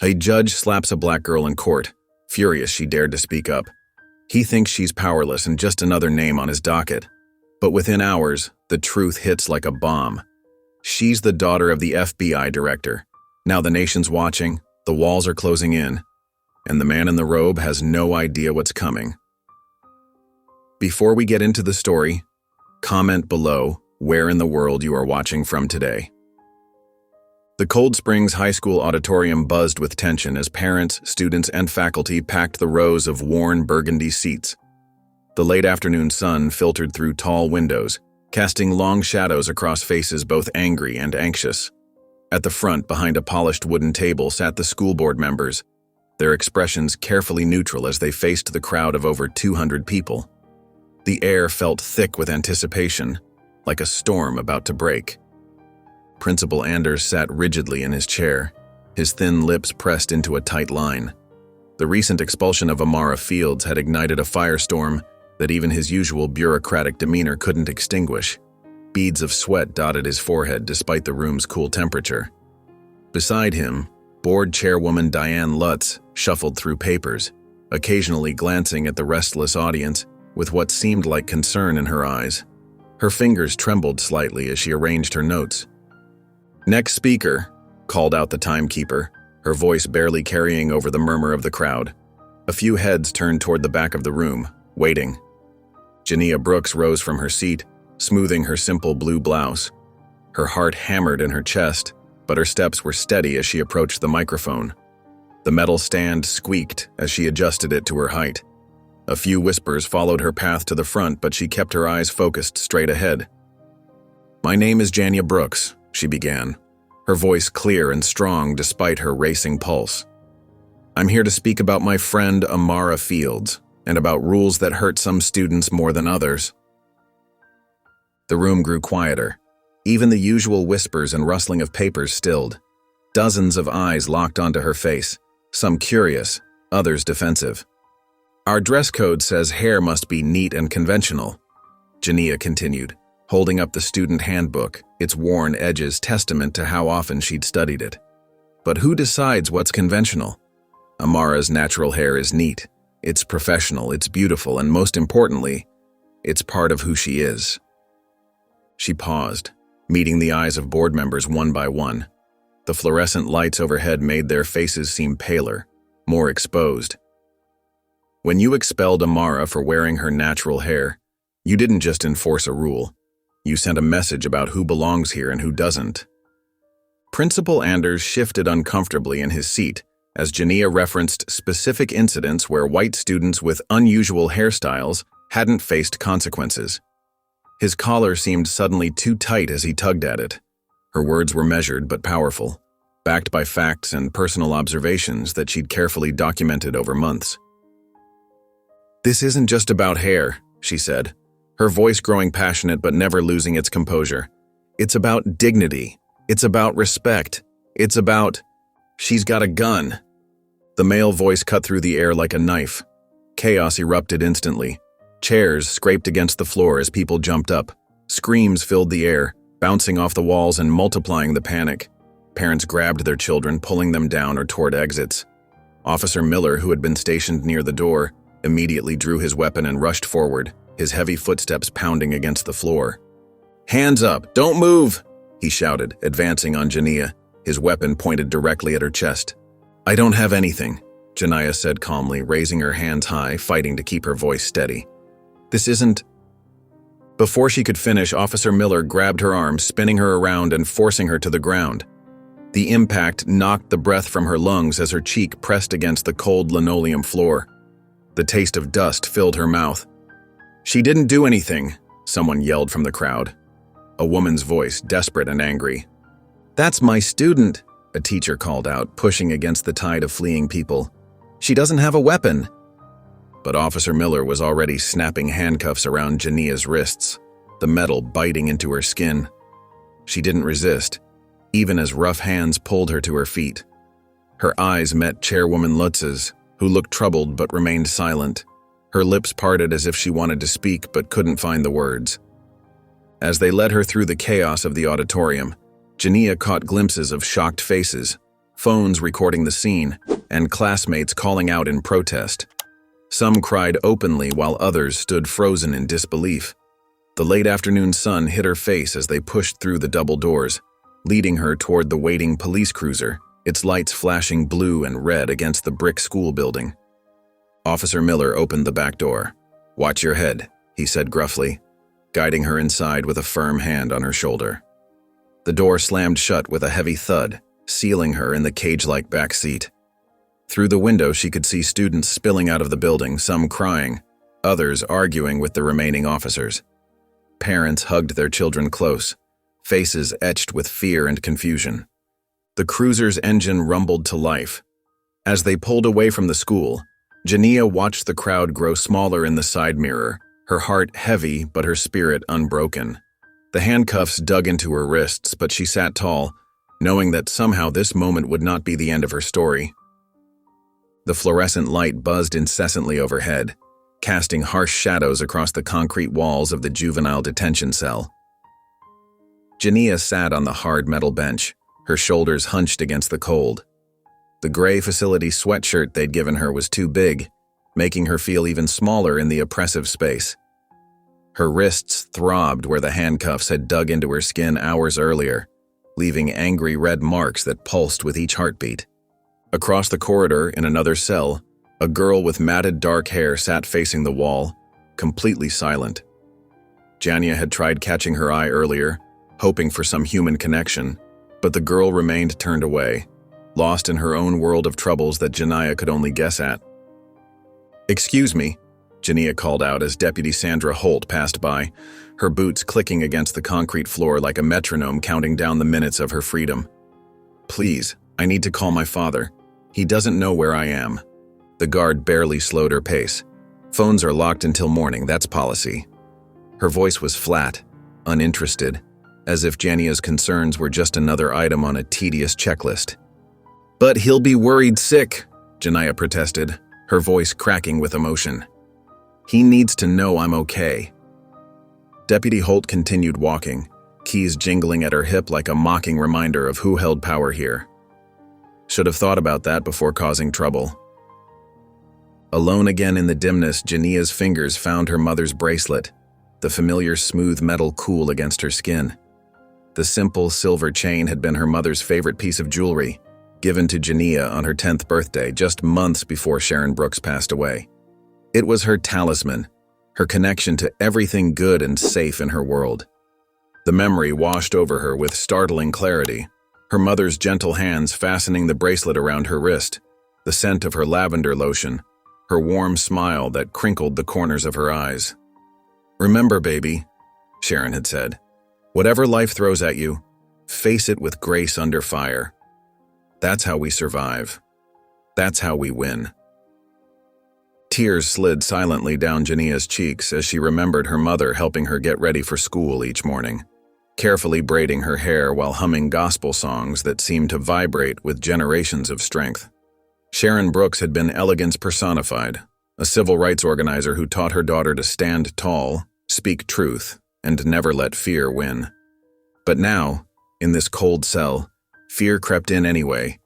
A judge slaps a black girl in court, furious she dared to speak up. He thinks she's powerless and just another name on his docket. But within hours, the truth hits like a bomb. She's the daughter of the FBI director. Now the nation's watching, the walls are closing in, and the man in the robe has no idea what's coming. Before we get into the story, comment below where in the world you are watching from today. The Cold Springs High School auditorium buzzed with tension as parents, students, and faculty packed the rows of worn burgundy seats. The late afternoon sun filtered through tall windows, casting long shadows across faces both angry and anxious. At the front, behind a polished wooden table, sat the school board members, their expressions carefully neutral as they faced the crowd of over 200 people. The air felt thick with anticipation, like a storm about to break. Principal Anders sat rigidly in his chair, his thin lips pressed into a tight line. The recent expulsion of Amara Fields had ignited a firestorm that even his usual bureaucratic demeanor couldn't extinguish. Beads of sweat dotted his forehead despite the room's cool temperature. Beside him, board chairwoman Diane Lutz shuffled through papers, occasionally glancing at the restless audience with what seemed like concern in her eyes. Her fingers trembled slightly as she arranged her notes. "Next speaker," called out the timekeeper, her voice barely carrying over the murmur of the crowd. A few heads turned toward the back of the room, waiting. Jania Brooks rose from her seat, smoothing her simple blue blouse. Her heart hammered in her chest, but her steps were steady as she approached the microphone. The metal stand squeaked as she adjusted it to her height. A few whispers followed her path to the front, but she kept her eyes focused straight ahead. "My name is Jania Brooks," she began, her voice clear and strong despite her racing pulse. "I'm here to speak about my friend Amara Fields and about rules that hurt some students more than others." The room grew quieter. Even the usual whispers and rustling of papers stilled. Dozens of eyes locked onto her face, some curious, others defensive. "Our dress code says hair must be neat and conventional," Jania continued, holding up the student handbook, its worn edges testament to how often she'd studied it. "But who decides what's conventional? Amara's natural hair is neat. It's professional, it's beautiful, and most importantly, it's part of who she is." She paused, meeting the eyes of board members one by one. The fluorescent lights overhead made their faces seem paler, more exposed. "When you expelled Amara for wearing her natural hair, you didn't just enforce a rule. You sent a message about who belongs here and who doesn't." Principal Anders shifted uncomfortably in his seat as Jania referenced specific incidents where white students with unusual hairstyles hadn't faced consequences. His collar seemed suddenly too tight as he tugged at it. Her words were measured but powerful, backed by facts and personal observations that she'd carefully documented over months. "This isn't just about hair," she said, her voice growing passionate but never losing its composure. "It's about dignity. It's about respect. It's about... She's got a gun." The male voice cut through the air like a knife. Chaos erupted instantly. Chairs scraped against the floor as people jumped up. Screams filled the air, bouncing off the walls and multiplying the panic. Parents grabbed their children, pulling them down or toward exits. Officer Miller, who had been stationed near the door, immediately drew his weapon and rushed forward, his heavy footsteps pounding against the floor. "Hands up! Don't move!" he shouted, advancing on Jania, his weapon pointed directly at her chest. "I don't have anything," Jania said calmly, raising her hands high, fighting to keep her voice steady. "This isn't..." Before she could finish, Officer Miller grabbed her arm, spinning her around and forcing her to the ground. The impact knocked the breath from her lungs as her cheek pressed against the cold linoleum floor. The taste of dust filled her mouth. "She didn't do anything," someone yelled from the crowd. A woman's voice, desperate and angry. "That's my student," a teacher called out, pushing against the tide of fleeing people. "She doesn't have a weapon." But Officer Miller was already snapping handcuffs around Jania's wrists, the metal biting into her skin. She didn't resist, even as rough hands pulled her to her feet. Her eyes met Chairwoman Lutz's, who looked troubled but remained silent. Her lips parted as if she wanted to speak but couldn't find the words. As they led her through the chaos of the auditorium, Jania caught glimpses of shocked faces, phones recording the scene, and classmates calling out in protest. Some cried openly while others stood frozen in disbelief. The late afternoon sun hit her face as they pushed through the double doors, leading her toward the waiting police cruiser, its lights flashing blue and red against the brick school building. Officer Miller opened the back door. "Watch your head," he said gruffly, guiding her inside with a firm hand on her shoulder. The door slammed shut with a heavy thud, sealing her in the cage-like back seat. Through the window, she could see students spilling out of the building, some crying, others arguing with the remaining officers. Parents hugged their children close, faces etched with fear and confusion. The cruiser's engine rumbled to life. As they pulled away from the school, Jania watched the crowd grow smaller in the side mirror, her heart heavy but her spirit unbroken. The handcuffs dug into her wrists, but she sat tall, knowing that somehow this moment would not be the end of her story. The fluorescent light buzzed incessantly overhead, casting harsh shadows across the concrete walls of the juvenile detention cell. Jania sat on the hard metal bench, her shoulders hunched against the cold. The gray facility sweatshirt they'd given her was too big, making her feel even smaller in the oppressive space. Her wrists throbbed where the handcuffs had dug into her skin hours earlier, leaving angry red marks that pulsed with each heartbeat. Across the corridor, in another cell, a girl with matted dark hair sat facing the wall, completely silent. Jania had tried catching her eye earlier, hoping for some human connection, but the girl remained turned away, lost in her own world of troubles that Jania could only guess at. "Excuse me," Jania called out as Deputy Sandra Holt passed by, her boots clicking against the concrete floor like a metronome counting down the minutes of her freedom. "Please, I need to call my father. He doesn't know where I am." The guard barely slowed her pace. "Phones are locked until morning, that's policy." Her voice was flat, uninterested, as if Jania's concerns were just another item on a tedious checklist. "But he'll be worried sick," Jania protested, her voice cracking with emotion. "He needs to know I'm okay." Deputy Holt continued walking, keys jingling at her hip like a mocking reminder of who held power here. Should have thought about that before causing trouble. Alone again in the dimness, Jania's fingers found her mother's bracelet, the familiar smooth metal cool against her skin. The simple silver chain had been her mother's favorite piece of jewelry, given to Jania on her 10th birthday just months before Sharon Brooks passed away. It was her talisman, her connection to everything good and safe in her world. The memory washed over her with startling clarity, her mother's gentle hands fastening the bracelet around her wrist, the scent of her lavender lotion, her warm smile that crinkled the corners of her eyes. "Remember, baby," Sharon had said, "whatever life throws at you, face it with grace under fire. That's how we survive. That's how we win." Tears slid silently down Jania's cheeks as she remembered her mother helping her get ready for school each morning, carefully braiding her hair while humming gospel songs that seemed to vibrate with generations of strength. Sharon Brooks had been elegance personified, a civil rights organizer who taught her daughter to stand tall, speak truth, and never let fear win. But now, in this cold cell, fear crept in anyway.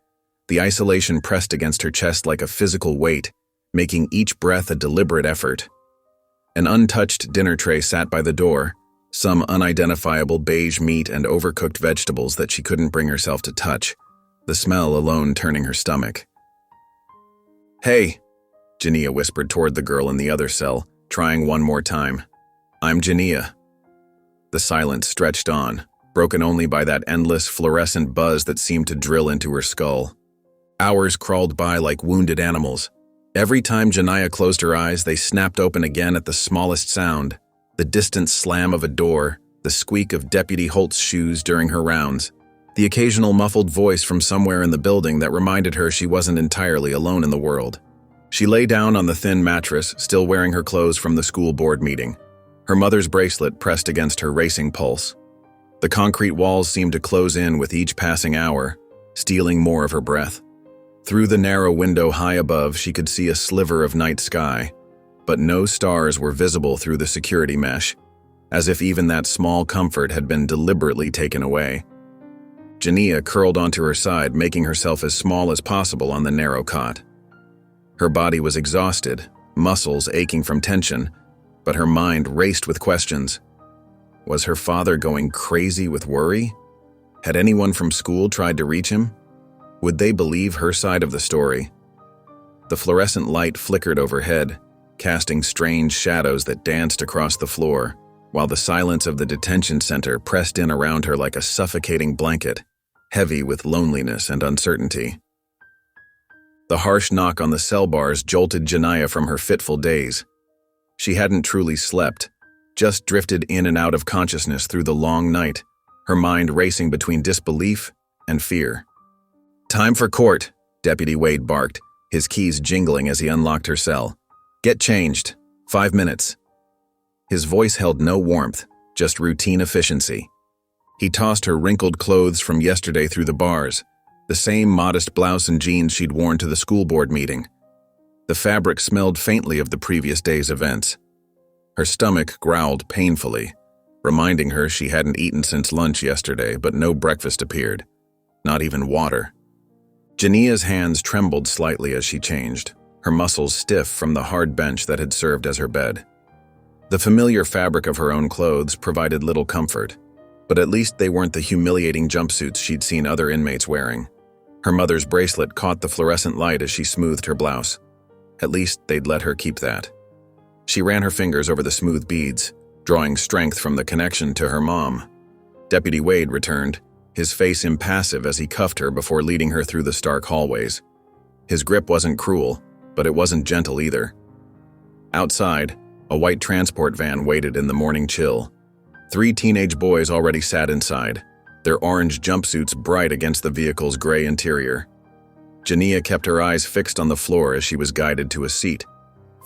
The isolation pressed against her chest like a physical weight, making each breath a deliberate effort. An untouched dinner tray sat by the door, some unidentifiable beige meat and overcooked vegetables that she couldn't bring herself to touch, the smell alone turning her stomach. "Hey," Jania whispered toward the girl in the other cell, trying one more time. "I'm Jania." The silence stretched on, broken only by that endless fluorescent buzz that seemed to drill into her skull. Hours crawled by like wounded animals. Every time Jania closed her eyes, they snapped open again at the smallest sound, the distant slam of a door, the squeak of Deputy Holt's shoes during her rounds, the occasional muffled voice from somewhere in the building that reminded her she wasn't entirely alone in the world. She lay down on the thin mattress, still wearing her clothes from the school board meeting, her mother's bracelet pressed against her racing pulse. The concrete walls seemed to close in with each passing hour, stealing more of her breath. Through the narrow window high above, she could see a sliver of night sky, but no stars were visible through the security mesh, as if even that small comfort had been deliberately taken away. Jania curled onto her side, making herself as small as possible on the narrow cot. Her body was exhausted, muscles aching from tension, but her mind raced with questions. Was her father going crazy with worry? Had anyone from school tried to reach him? Would they believe her side of the story? The fluorescent light flickered overhead, casting strange shadows that danced across the floor, while the silence of the detention center pressed in around her like a suffocating blanket, heavy with loneliness and uncertainty. The harsh knock on the cell bars jolted Jania from her fitful daze. She hadn't truly slept, just drifted in and out of consciousness through the long night, her mind racing between disbelief and fear. "Time for court," Deputy Wade barked, his keys jingling as he unlocked her cell. "Get changed. 5 minutes." His voice held no warmth, just routine efficiency. He tossed her wrinkled clothes from yesterday through the bars, the same modest blouse and jeans she'd worn to the school board meeting. The fabric smelled faintly of the previous day's events. Her stomach growled painfully, reminding her she hadn't eaten since lunch yesterday, but no breakfast appeared, not even water. Jania's hands trembled slightly as she changed, her muscles stiff from the hard bench that had served as her bed. The familiar fabric of her own clothes provided little comfort, but at least they weren't the humiliating jumpsuits she'd seen other inmates wearing. Her mother's bracelet caught the fluorescent light as she smoothed her blouse. At least they'd let her keep that. She ran her fingers over the smooth beads, drawing strength from the connection to her mom. Deputy Wade returned, his face impassive as he cuffed her before leading her through the stark hallways. His grip wasn't cruel, but it wasn't gentle either. Outside, a white transport van waited in the morning chill. 3 teenage boys already sat inside, their orange jumpsuits bright against the vehicle's gray interior. Jania kept her eyes fixed on the floor as she was guided to a seat,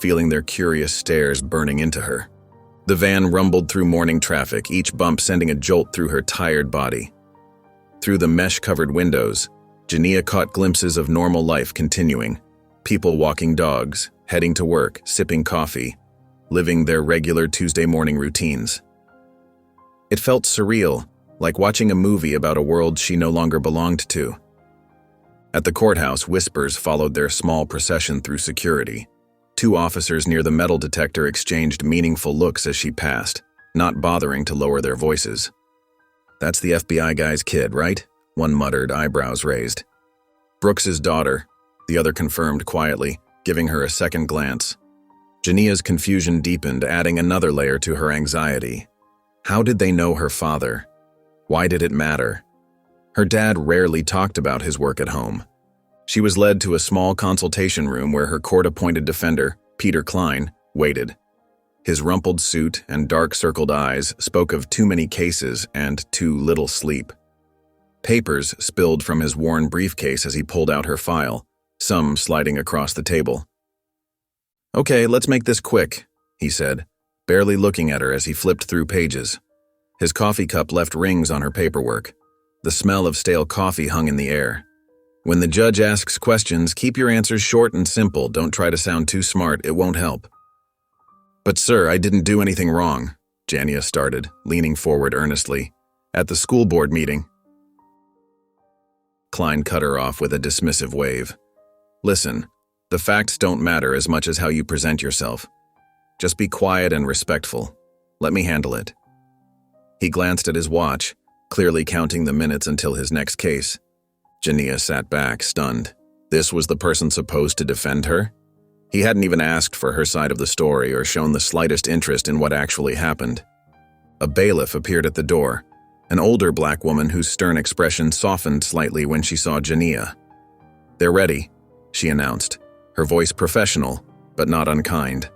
feeling their curious stares burning into her. The van rumbled through morning traffic, each bump sending a jolt through her tired body. Through the mesh-covered windows, Jania caught glimpses of normal life continuing. People walking dogs, heading to work, sipping coffee, living their regular Tuesday morning routines. It felt surreal, like watching a movie about a world she no longer belonged to. At the courthouse, whispers followed their small procession through security. 2 officers near the metal detector exchanged meaningful looks as she passed, not bothering to lower their voices. "That's the FBI guy's kid, right?" one muttered, eyebrows raised. "Brooks's daughter," the other confirmed quietly, giving her a second glance. Jania's confusion deepened, adding another layer to her anxiety. How did they know her father? Why did it matter? Her dad rarely talked about his work at home. She was led to a small consultation room where her court-appointed defender, Peter Klein, waited. His rumpled suit and dark-circled eyes spoke of too many cases and too little sleep. Papers spilled from his worn briefcase as he pulled out her file, some sliding across the table. "Okay, let's make this quick," he said, barely looking at her as he flipped through pages. His coffee cup left rings on her paperwork. The smell of stale coffee hung in the air. "When the judge asks questions, keep your answers short and simple. Don't try to sound too smart, it won't help." "But sir, I didn't do anything wrong," Jania started, leaning forward earnestly. "At the school board meeting." Klein cut her off with a dismissive wave. "Listen, the facts don't matter as much as how you present yourself. Just be quiet and respectful. Let me handle it." He glanced at his watch, clearly counting the minutes until his next case. Jania sat back, stunned. This was the person supposed to defend her? He hadn't even asked for her side of the story or shown the slightest interest in what actually happened. A bailiff appeared at the door, an older black woman whose stern expression softened slightly when she saw Jania. "They're ready," she announced, her voice professional, but not unkind.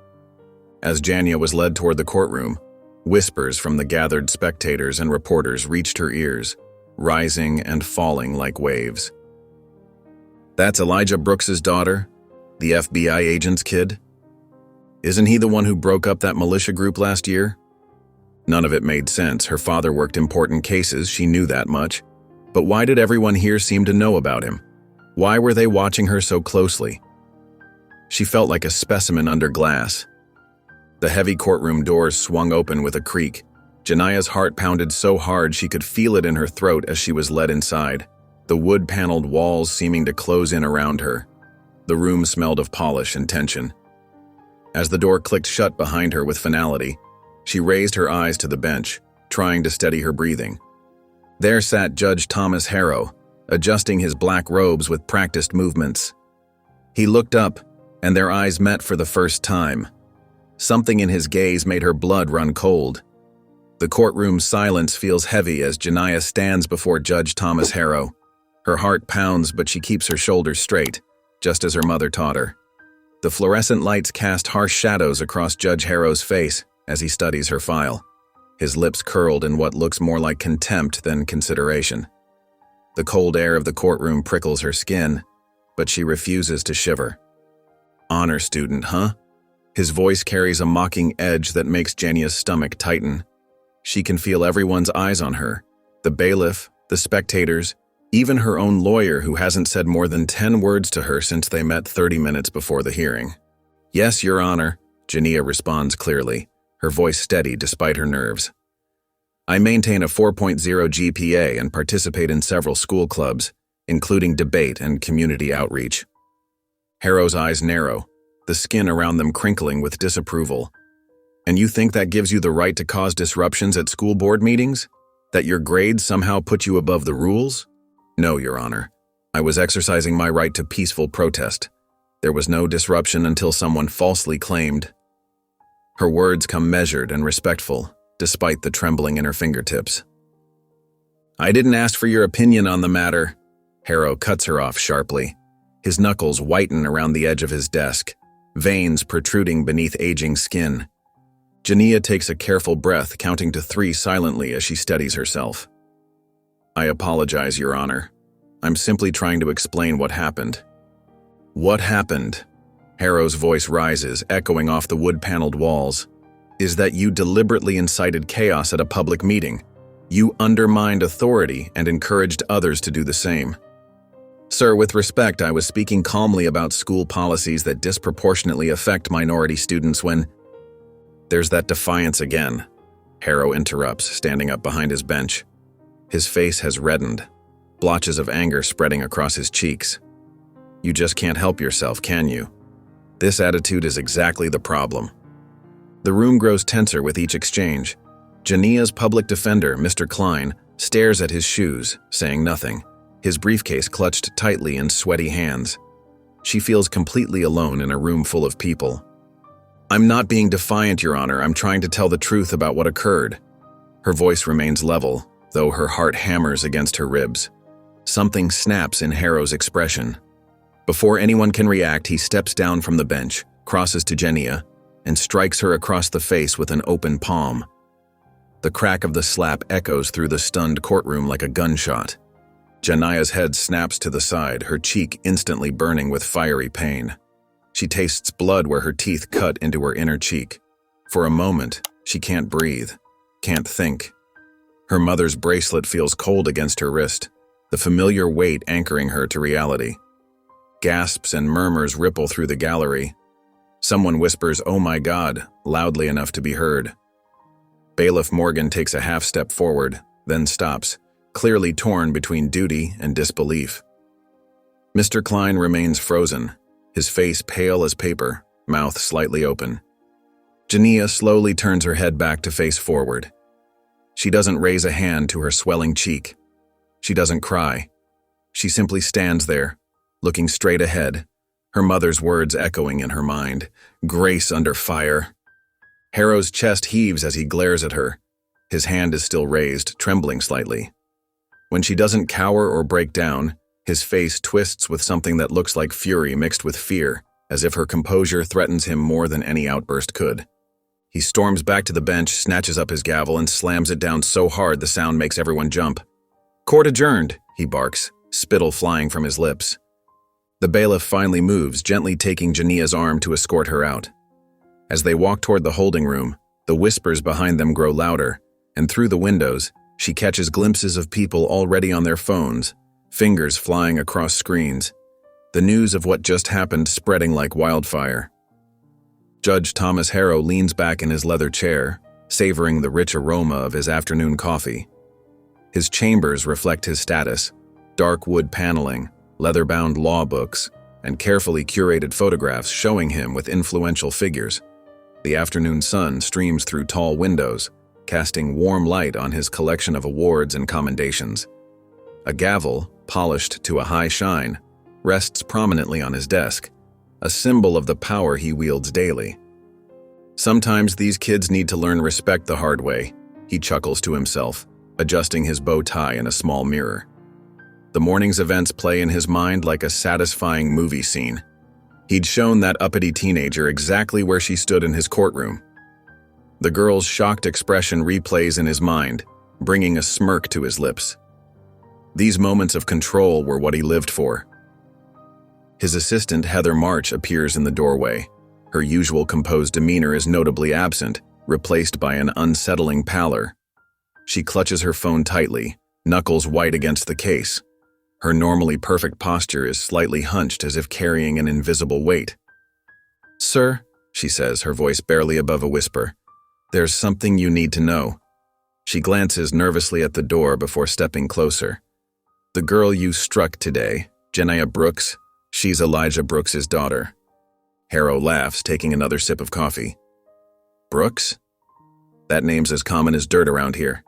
As Jania was led toward the courtroom, whispers from the gathered spectators and reporters reached her ears, rising and falling like waves. "That's Elijah Brooks's daughter, the FBI agent's kid? Isn't he the one who broke up that militia group last year?" None of it made sense. Her father worked important cases, she knew that much. But why did everyone here seem to know about him? Why were they watching her so closely? She felt like a specimen under glass. The heavy courtroom doors swung open with a creak, Jania's heart pounded so hard she could feel it in her throat as she was led inside, the wood-paneled walls seeming to close in around her. The room smelled of polish and tension. As the door clicked shut behind her with finality, she raised her eyes to the bench, trying to steady her breathing. There sat Judge Thomas Harrow, adjusting his black robes with practiced movements. He looked up, and their eyes met for the first time. Something in his gaze made her blood run cold. The courtroom's silence feels heavy as Jania stands before Judge Thomas Harrow. Her heart pounds, but she keeps her shoulders straight, just as her mother taught her. The fluorescent lights cast harsh shadows across Judge Harrow's face as he studies her file, his lips curled in what looks more like contempt than consideration. The cold air of the courtroom prickles her skin, but she refuses to shiver. "Honor student, huh?" His voice carries a mocking edge that makes Jania's stomach tighten. She can feel everyone's eyes on her, the bailiff, the spectators, even her own lawyer who hasn't said more than 10 words to her since they met 30 minutes before the hearing. "Yes, Your Honor," Jania responds clearly, her voice steady despite her nerves. "I maintain a 4.0 GPA and participate in several school clubs, including debate and community outreach." Harrow's eyes narrow, the skin around them crinkling with disapproval. "And you think that gives you the right to cause disruptions at school board meetings? That your grades somehow put you above the rules?" "No, Your Honor. I was exercising my right to peaceful protest. There was no disruption until someone falsely claimed." Her words come measured and respectful, despite the trembling in her fingertips. "I didn't ask for your opinion on the matter." Harrow cuts her off sharply. His knuckles whiten around the edge of his desk, veins protruding beneath aging skin. Jania takes a careful breath, counting to 3 silently as she steadies herself. "I apologize, Your Honor. I'm simply trying to explain what happened." "What happened?" Harrow's voice rises, echoing off the wood-paneled walls. "Is that you deliberately incited chaos at a public meeting. You undermined authority and encouraged others to do the same." "Sir, with respect, I was speaking calmly about school policies that disproportionately affect minority students when—" "There's that defiance again," Harrow interrupts, standing up behind his bench. His face has reddened, blotches of anger spreading across his cheeks. "You just can't help yourself, can you? This attitude is exactly the problem." The room grows tenser with each exchange. Jania's public defender, Mr. Klein, stares at his shoes, saying nothing, his briefcase clutched tightly in sweaty hands. She feels completely alone in a room full of people. "I'm not being defiant, Your Honor. I'm trying to tell the truth about what occurred." Her voice remains level, though her heart hammers against her ribs. Something snaps in Harrow's expression. Before anyone can react, he steps down from the bench, crosses to Jania, and strikes her across the face with an open palm. The crack of the slap echoes through the stunned courtroom like a gunshot. Jania's head snaps to the side, her cheek instantly burning with fiery pain. She tastes blood where her teeth cut into her inner cheek. For a moment, she can't breathe, can't think. Her mother's bracelet feels cold against her wrist, the familiar weight anchoring her to reality. Gasps and murmurs ripple through the gallery. Someone whispers, "Oh my God," loudly enough to be heard. Bailiff Morgan takes a half step forward, then stops, clearly torn between duty and disbelief. Mr. Klein remains frozen, his face pale as paper, mouth slightly open. Jania slowly turns her head back to face forward. She doesn't raise a hand to her swelling cheek. She doesn't cry. She simply stands there, looking straight ahead, her mother's words echoing in her mind. Grace under fire. Harrow's chest heaves as he glares at her. His hand is still raised, trembling slightly. When she doesn't cower or break down, his face twists with something that looks like fury mixed with fear, as if her composure threatens him more than any outburst could. He storms back to the bench, snatches up his gavel, and slams it down so hard the sound makes everyone jump. "Court adjourned," he barks, spittle flying from his lips. The bailiff finally moves, gently taking Jania's arm to escort her out. As they walk toward the holding room, the whispers behind them grow louder, and through the windows, she catches glimpses of people already on their phones, fingers flying across screens, the news of what just happened spreading like wildfire. Judge Thomas Harrow leans back in his leather chair, savoring the rich aroma of his afternoon coffee. His chambers reflect his status: dark wood paneling, leather-bound law books, and carefully curated photographs showing him with influential figures. The afternoon sun streams through tall windows, casting warm light on his collection of awards and commendations. A gavel, polished to a high shine, rests prominently on his desk, a symbol of the power he wields daily. Sometimes these kids need to learn respect the hard way, he chuckles to himself, adjusting his bow tie in a small mirror. The morning's events play in his mind like a satisfying movie scene. He'd shown that uppity teenager exactly where she stood in his courtroom. The girl's shocked expression replays in his mind, bringing a smirk to his lips. These moments of control were what he lived for. His assistant, Heather March, appears in the doorway. Her usual composed demeanor is notably absent, replaced by an unsettling pallor. She clutches her phone tightly, knuckles white against the case. Her normally perfect posture is slightly hunched as if carrying an invisible weight. "Sir," she says, her voice barely above a whisper, "there's something you need to know." She glances nervously at the door before stepping closer. "The girl you struck today, Jania Brooks, she's Elijah Brooks's daughter." Harrow laughs, taking another sip of coffee. "Brooks? That name's as common as dirt around here."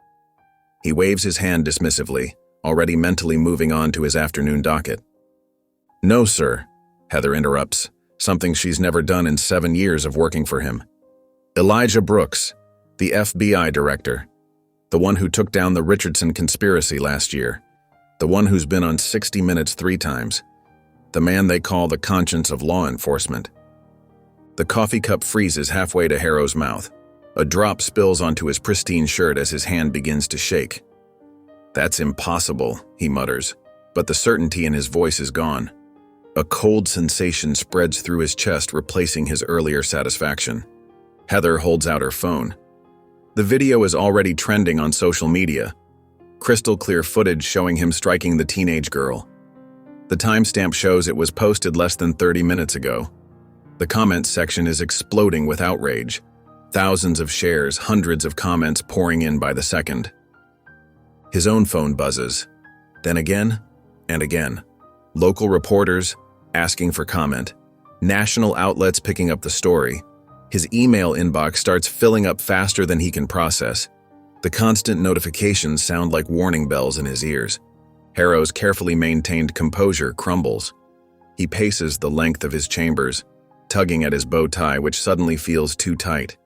He waves his hand dismissively, already mentally moving on to his afternoon docket. "No, sir," Heather interrupts, something she's never done in 7 years of working for him. "Elijah Brooks, the FBI director, the one who took down the Richardson conspiracy last year, the one who's been on 60 Minutes 3 times, the man they call the conscience of law enforcement." The coffee cup freezes halfway to Harrow's mouth. A drop spills onto his pristine shirt as his hand begins to shake. "That's impossible," he mutters, but the certainty in his voice is gone. A cold sensation spreads through his chest, replacing his earlier satisfaction. Heather holds out her phone. The video is already trending on social media. Crystal clear footage showing him striking the teenage girl. The timestamp shows it was posted less than 30 minutes ago. The comments section is exploding with outrage. Thousands of shares, hundreds of comments pouring in by the second. His own phone buzzes. Then again, and again. Local reporters asking for comment. National outlets picking up the story. His email inbox starts filling up faster than he can process. The constant notifications sound like warning bells in his ears. Harrow's carefully maintained composure crumbles. He paces the length of his chambers, tugging at his bow tie, which suddenly feels too tight.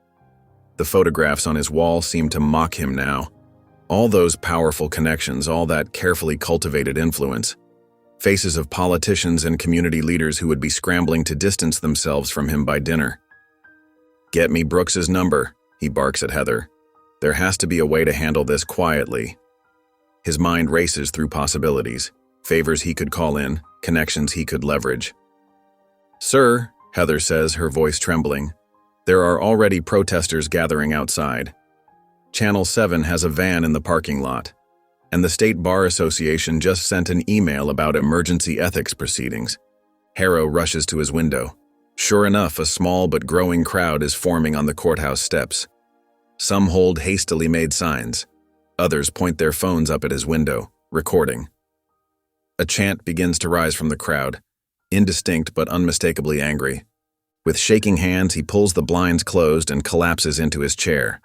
The photographs on his wall seem to mock him now. All those powerful connections, all that carefully cultivated influence. Faces of politicians and community leaders who would be scrambling to distance themselves from him by dinner. "Get me Brooks's number," he barks at Heather. There has to be a way to handle this quietly. His mind races through possibilities, favors he could call in, connections he could leverage. "Sir," Heather says, her voice trembling, "there are already protesters gathering outside. Channel 7 has a van in the parking lot, and the State Bar Association just sent an email about emergency ethics proceedings." Harrow rushes to his window. Sure enough, a small but growing crowd is forming on the courthouse steps. Some hold hastily made signs. Others point their phones up at his window, recording. A chant begins to rise from the crowd, indistinct but unmistakably angry. With shaking hands, he pulls the blinds closed and collapses into his chair.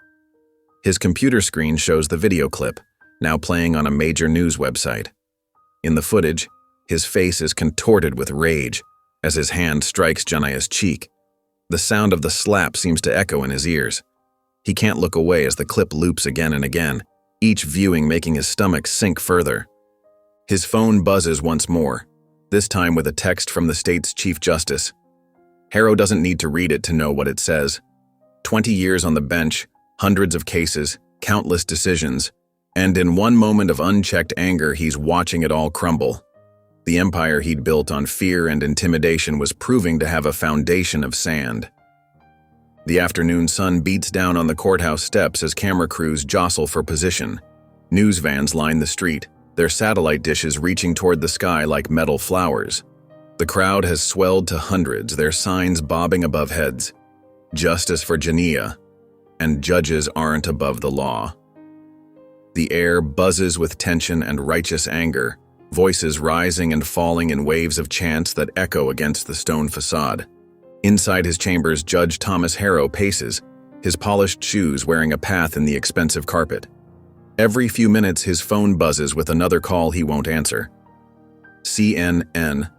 His computer screen shows the video clip, now playing on a major news website. In the footage, his face is contorted with rage as his hand strikes Jania's cheek. The sound of the slap seems to echo in his ears. He can't look away as the clip loops again and again, each viewing making his stomach sink further. His phone buzzes once more, this time with a text from the state's Chief Justice. Harrow doesn't need to read it to know what it says. 20 years on the bench, hundreds of cases, countless decisions, and in one moment of unchecked anger, he's watching it all crumble. The empire he'd built on fear and intimidation was proving to have a foundation of sand. The afternoon sun beats down on the courthouse steps as camera crews jostle for position. News vans line the street, their satellite dishes reaching toward the sky like metal flowers. The crowd has swelled to hundreds, their signs bobbing above heads. Justice for Jania. and judges aren't above the law. The air buzzes with tension and righteous anger, voices rising and falling in waves of chants that echo against the stone facade. Inside his chambers, Judge Thomas Harrow paces, his polished shoes wearing a path in the expensive carpet. Every few minutes, his phone buzzes with another call he won't answer. CNN,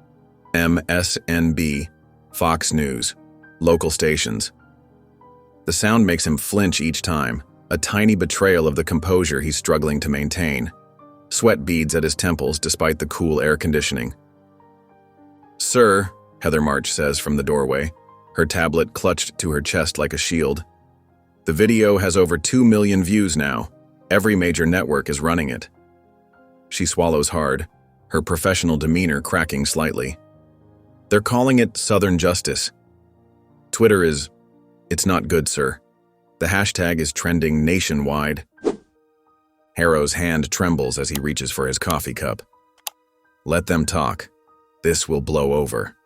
MSNB, Fox News, local stations. The sound makes him flinch each time, a tiny betrayal of the composure he's struggling to maintain. Sweat beads at his temples despite the cool air conditioning. "Sir," Heather March says from the doorway, her tablet clutched to her chest like a shield. "The video has over 2 million views now. Every major network is running it." She swallows hard, her professional demeanor cracking slightly. "They're calling it Southern Justice. Twitter is, it's not good, sir. The hashtag is trending nationwide." Harrow's hand trembles as he reaches for his coffee cup. "Let them talk. This will blow over."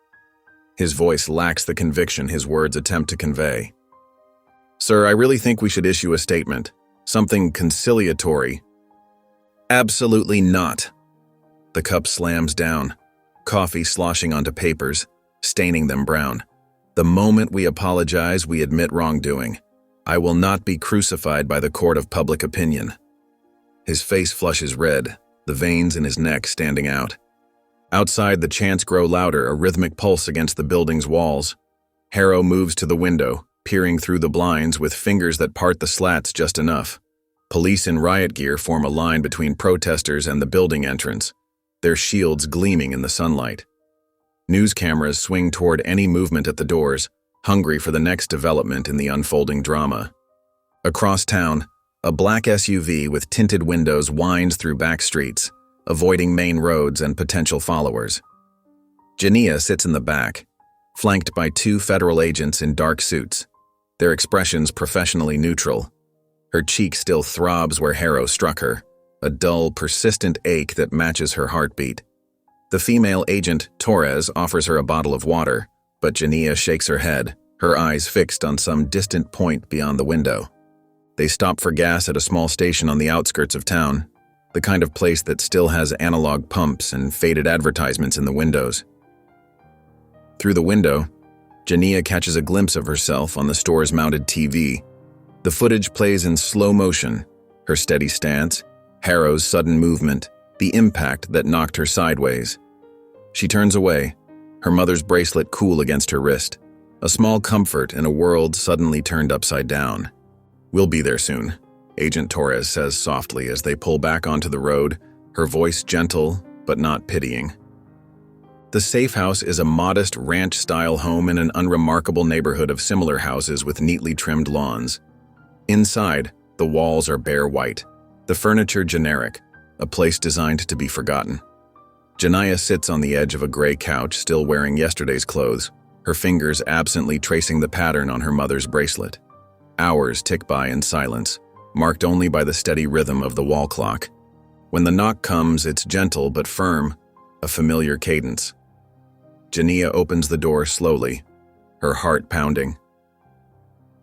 His voice lacks the conviction his words attempt to convey. "Sir, I really think we should issue a statement. Something conciliatory." "Absolutely not." The cup slams down, coffee sloshing onto papers, staining them brown. "The moment we apologize, we admit wrongdoing. I will not be crucified by the court of public opinion." His face flushes red, the veins in his neck standing out. Outside, the chants grow louder, a rhythmic pulse against the building's walls. Harrow moves to the window, peering through the blinds with fingers that part the slats just enough. Police in riot gear form a line between protesters and the building entrance, their shields gleaming in the sunlight. News cameras swing toward any movement at the doors, hungry for the next development in the unfolding drama. Across town, a black SUV with tinted windows winds through back streets, avoiding main roads and potential followers. Jania sits in the back, flanked by 2 federal agents in dark suits, their expressions professionally neutral. Her cheek still throbs where Harrow struck her, a dull, persistent ache that matches her heartbeat. The female agent, Torres, offers her a bottle of water, but Jania shakes her head, her eyes fixed on some distant point beyond the window. They stop for gas at a small station on the outskirts of town, the kind of place that still has analog pumps and faded advertisements in the windows. Through the window, Jania catches a glimpse of herself on the store's mounted TV. The footage plays in slow motion, her steady stance, Harrow's sudden movement, the impact that knocked her sideways. She turns away, her mother's bracelet cool against her wrist, a small comfort in a world suddenly turned upside down. "We'll be there soon," Agent Torres says softly as they pull back onto the road, her voice gentle but not pitying. The safe house is a modest ranch-style home in an unremarkable neighborhood of similar houses with neatly trimmed lawns. Inside, the walls are bare white, the furniture generic, a place designed to be forgotten. Jania sits on the edge of a gray couch, still wearing yesterday's clothes, her fingers absently tracing the pattern on her mother's bracelet. Hours tick by in silence, marked only by the steady rhythm of the wall clock. When the knock comes, it's gentle but firm, a familiar cadence. Jania opens the door slowly, her heart pounding.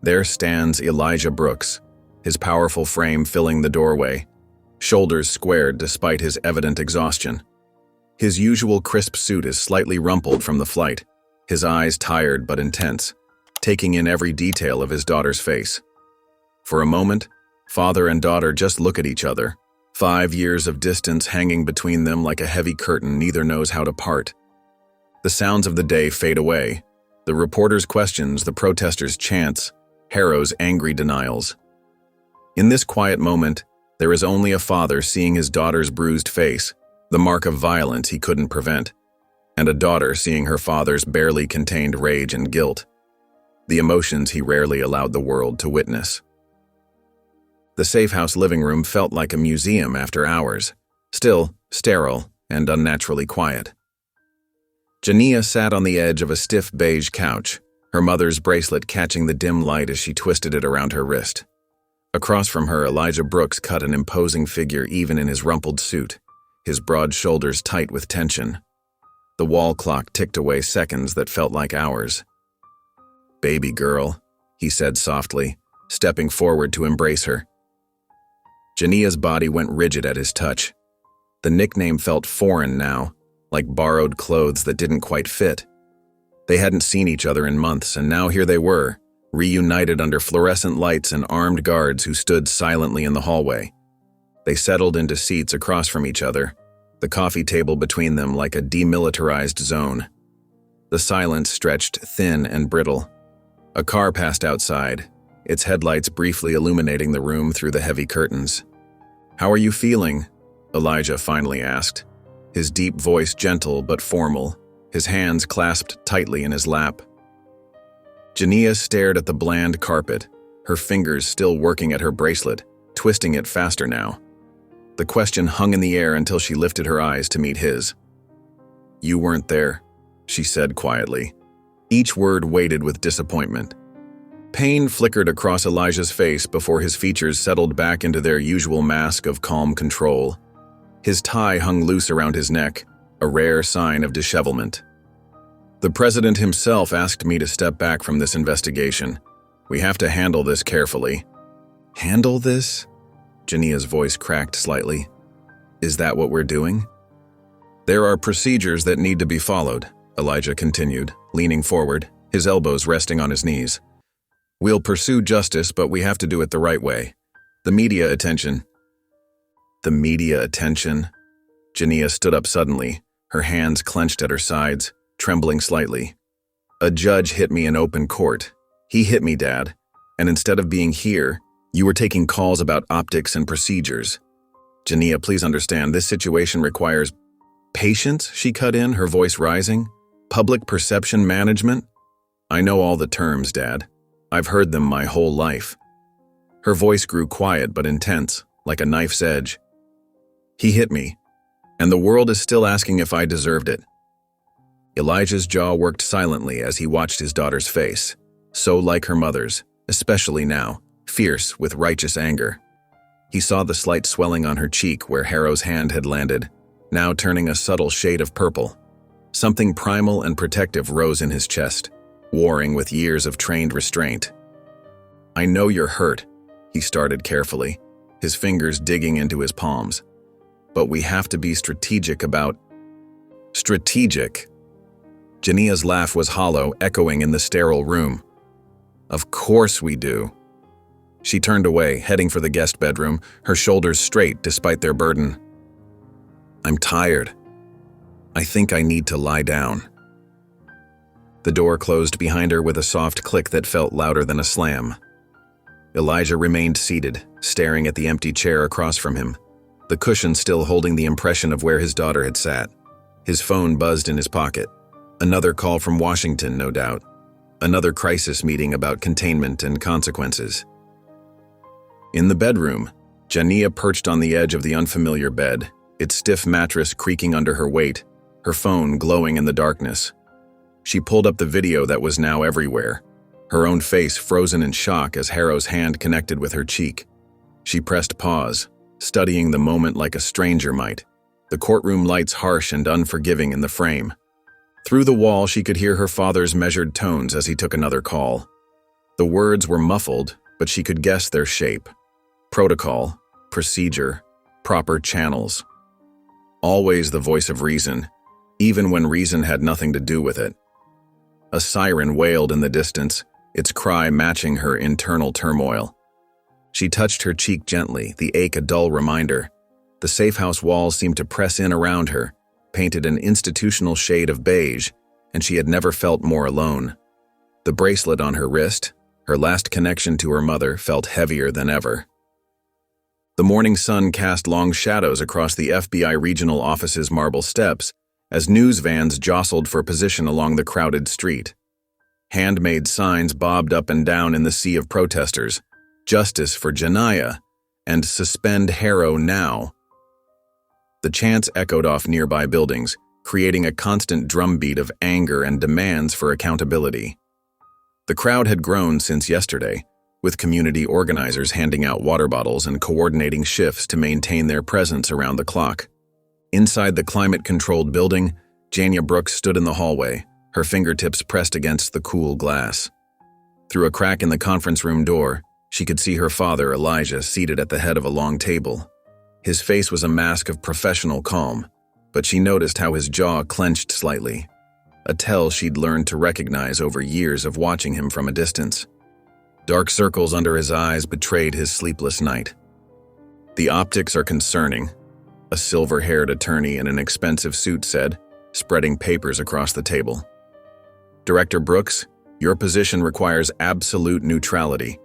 There stands Elijah Brooks, his powerful frame filling the doorway, shoulders squared despite his evident exhaustion. His usual crisp suit is slightly rumpled from the flight, his eyes tired but intense, taking in every detail of his daughter's face. For a moment, father and daughter just look at each other, 5 years of distance hanging between them like a heavy curtain neither knows how to part. The sounds of the day fade away, the reporters' questions, the protesters' chants, Harrow's angry denials. In this quiet moment, there is only a father seeing his daughter's bruised face, the mark of violence he couldn't prevent, and a daughter seeing her father's barely contained rage and guilt, the emotions he rarely allowed the world to witness. The safe house living room felt like a museum after hours, still, sterile, and unnaturally quiet. Jania sat on the edge of a stiff beige couch, her mother's bracelet catching the dim light as she twisted it around her wrist. Across from her, Elijah Brooks cut an imposing figure even in his rumpled suit, his broad shoulders tight with tension. The wall clock ticked away seconds that felt like hours. "Baby girl," he said softly, stepping forward to embrace her. Jania's body went rigid at his touch. The nickname felt foreign now, like borrowed clothes that didn't quite fit. They hadn't seen each other in months, and now here they were, reunited under fluorescent lights and armed guards who stood silently in the hallway. They settled into seats across from each other, the coffee table between them like a demilitarized zone. The silence stretched thin and brittle. A car passed outside, its headlights briefly illuminating the room through the heavy curtains. "How are you feeling?" Elijah finally asked, his deep voice gentle but formal, his hands clasped tightly in his lap. Jania stared at the bland carpet, her fingers still working at her bracelet, twisting it faster now. The question hung in the air until she lifted her eyes to meet his. "You weren't there," she said quietly. Each word weighted with disappointment. Pain flickered across Elijah's face before his features settled back into their usual mask of calm control. His tie hung loose around his neck, a rare sign of dishevelment. "The president himself asked me to step back from this investigation. We have to handle this carefully." "Handle this?" Jania's voice cracked slightly. "Is that what we're doing?" "There are procedures that need to be followed," Elijah continued, leaning forward, his elbows resting on his knees. "We'll pursue justice, but we have to do it the right way. The media attention." "The media attention?" Jania stood up suddenly, her hands clenched at her sides, trembling slightly. "A judge hit me in open court. He hit me, Dad. And instead of being here, you were taking calls about optics and procedures. Jania, please understand, this situation requires patience," she cut in, her voice rising. "Public perception management? I know all the terms, Dad. I've heard them my whole life." Her voice grew quiet but intense, like a knife's edge. "He hit me, and the world is still asking if I deserved it." Elijah's jaw worked silently as he watched his daughter's face, so like her mother's, especially now, fierce with righteous anger. He saw the slight swelling on her cheek where Harrow's hand had landed, now turning a subtle shade of purple. Something primal and protective rose in his chest, warring with years of trained restraint. "I know you're hurt," he started carefully, his fingers digging into his palms. "But we have to be strategic about—" "Strategic?" Jania's laugh was hollow, echoing in the sterile room. "Of course we do." She turned away, heading for the guest bedroom, her shoulders straight despite their burden. "I'm tired. I think I need to lie down." The door closed behind her with a soft click that felt louder than a slam. Elijah remained seated, staring at the empty chair across from him, the cushion still holding the impression of where his daughter had sat. His phone buzzed in his pocket. Another call from Washington, no doubt. Another crisis meeting about containment and consequences. In the bedroom, Jania perched on the edge of the unfamiliar bed, its stiff mattress creaking under her weight, her phone glowing in the darkness. She pulled up the video that was now everywhere, her own face frozen in shock as Harrow's hand connected with her cheek. She pressed pause, studying the moment like a stranger might, the courtroom lights harsh and unforgiving in the frame. Through the wall, she could hear her father's measured tones as he took another call. The words were muffled, but she could guess their shape. Protocol, procedure, proper channels. Always the voice of reason, even when reason had nothing to do with it. A siren wailed in the distance, its cry matching her internal turmoil. She touched her cheek gently, the ache a dull reminder. The safe-house walls seemed to press in around her, painted an institutional shade of beige, and she had never felt more alone. The bracelet on her wrist, her last connection to her mother, felt heavier than ever. The morning sun cast long shadows across the FBI regional office's marble steps as news vans jostled for position along the crowded street. Handmade signs bobbed up and down in the sea of protesters, "Justice for Jania," and "Suspend Harrow now." The chants echoed off nearby buildings, creating a constant drumbeat of anger and demands for accountability. The crowd had grown since yesterday, with community organizers handing out water bottles and coordinating shifts to maintain their presence around the clock. Inside the climate-controlled building, Jania Brooks stood in the hallway, her fingertips pressed against the cool glass. Through a crack in the conference room door, She could see her father, Elijah, seated at the head of a long table. His face was a mask of professional calm, but she noticed how his jaw clenched slightly, a tell she'd learned to recognize over years of watching him from a distance. Dark circles under his eyes betrayed his sleepless night. "The optics are concerning," a silver-haired attorney in an expensive suit said, spreading papers across the table. "Director Brooks, your position requires absolute neutrality.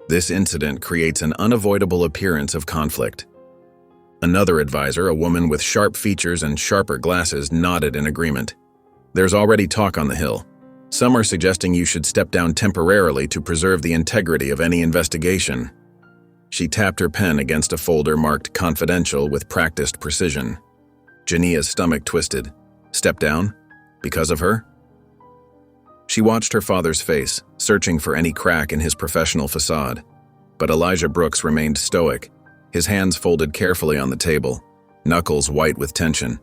This incident creates an unavoidable appearance of conflict." Another advisor, a woman with sharp features and sharper glasses, nodded in agreement. "There's already talk on the Hill. Some are suggesting you should step down temporarily to preserve the integrity of any investigation." She tapped her pen against a folder marked confidential with practiced precision. Jania's stomach twisted. Step down? Because of her? She watched her father's face, searching for any crack in his professional facade. But Elijah Brooks remained stoic, his hands folded carefully on the table, knuckles white with tension.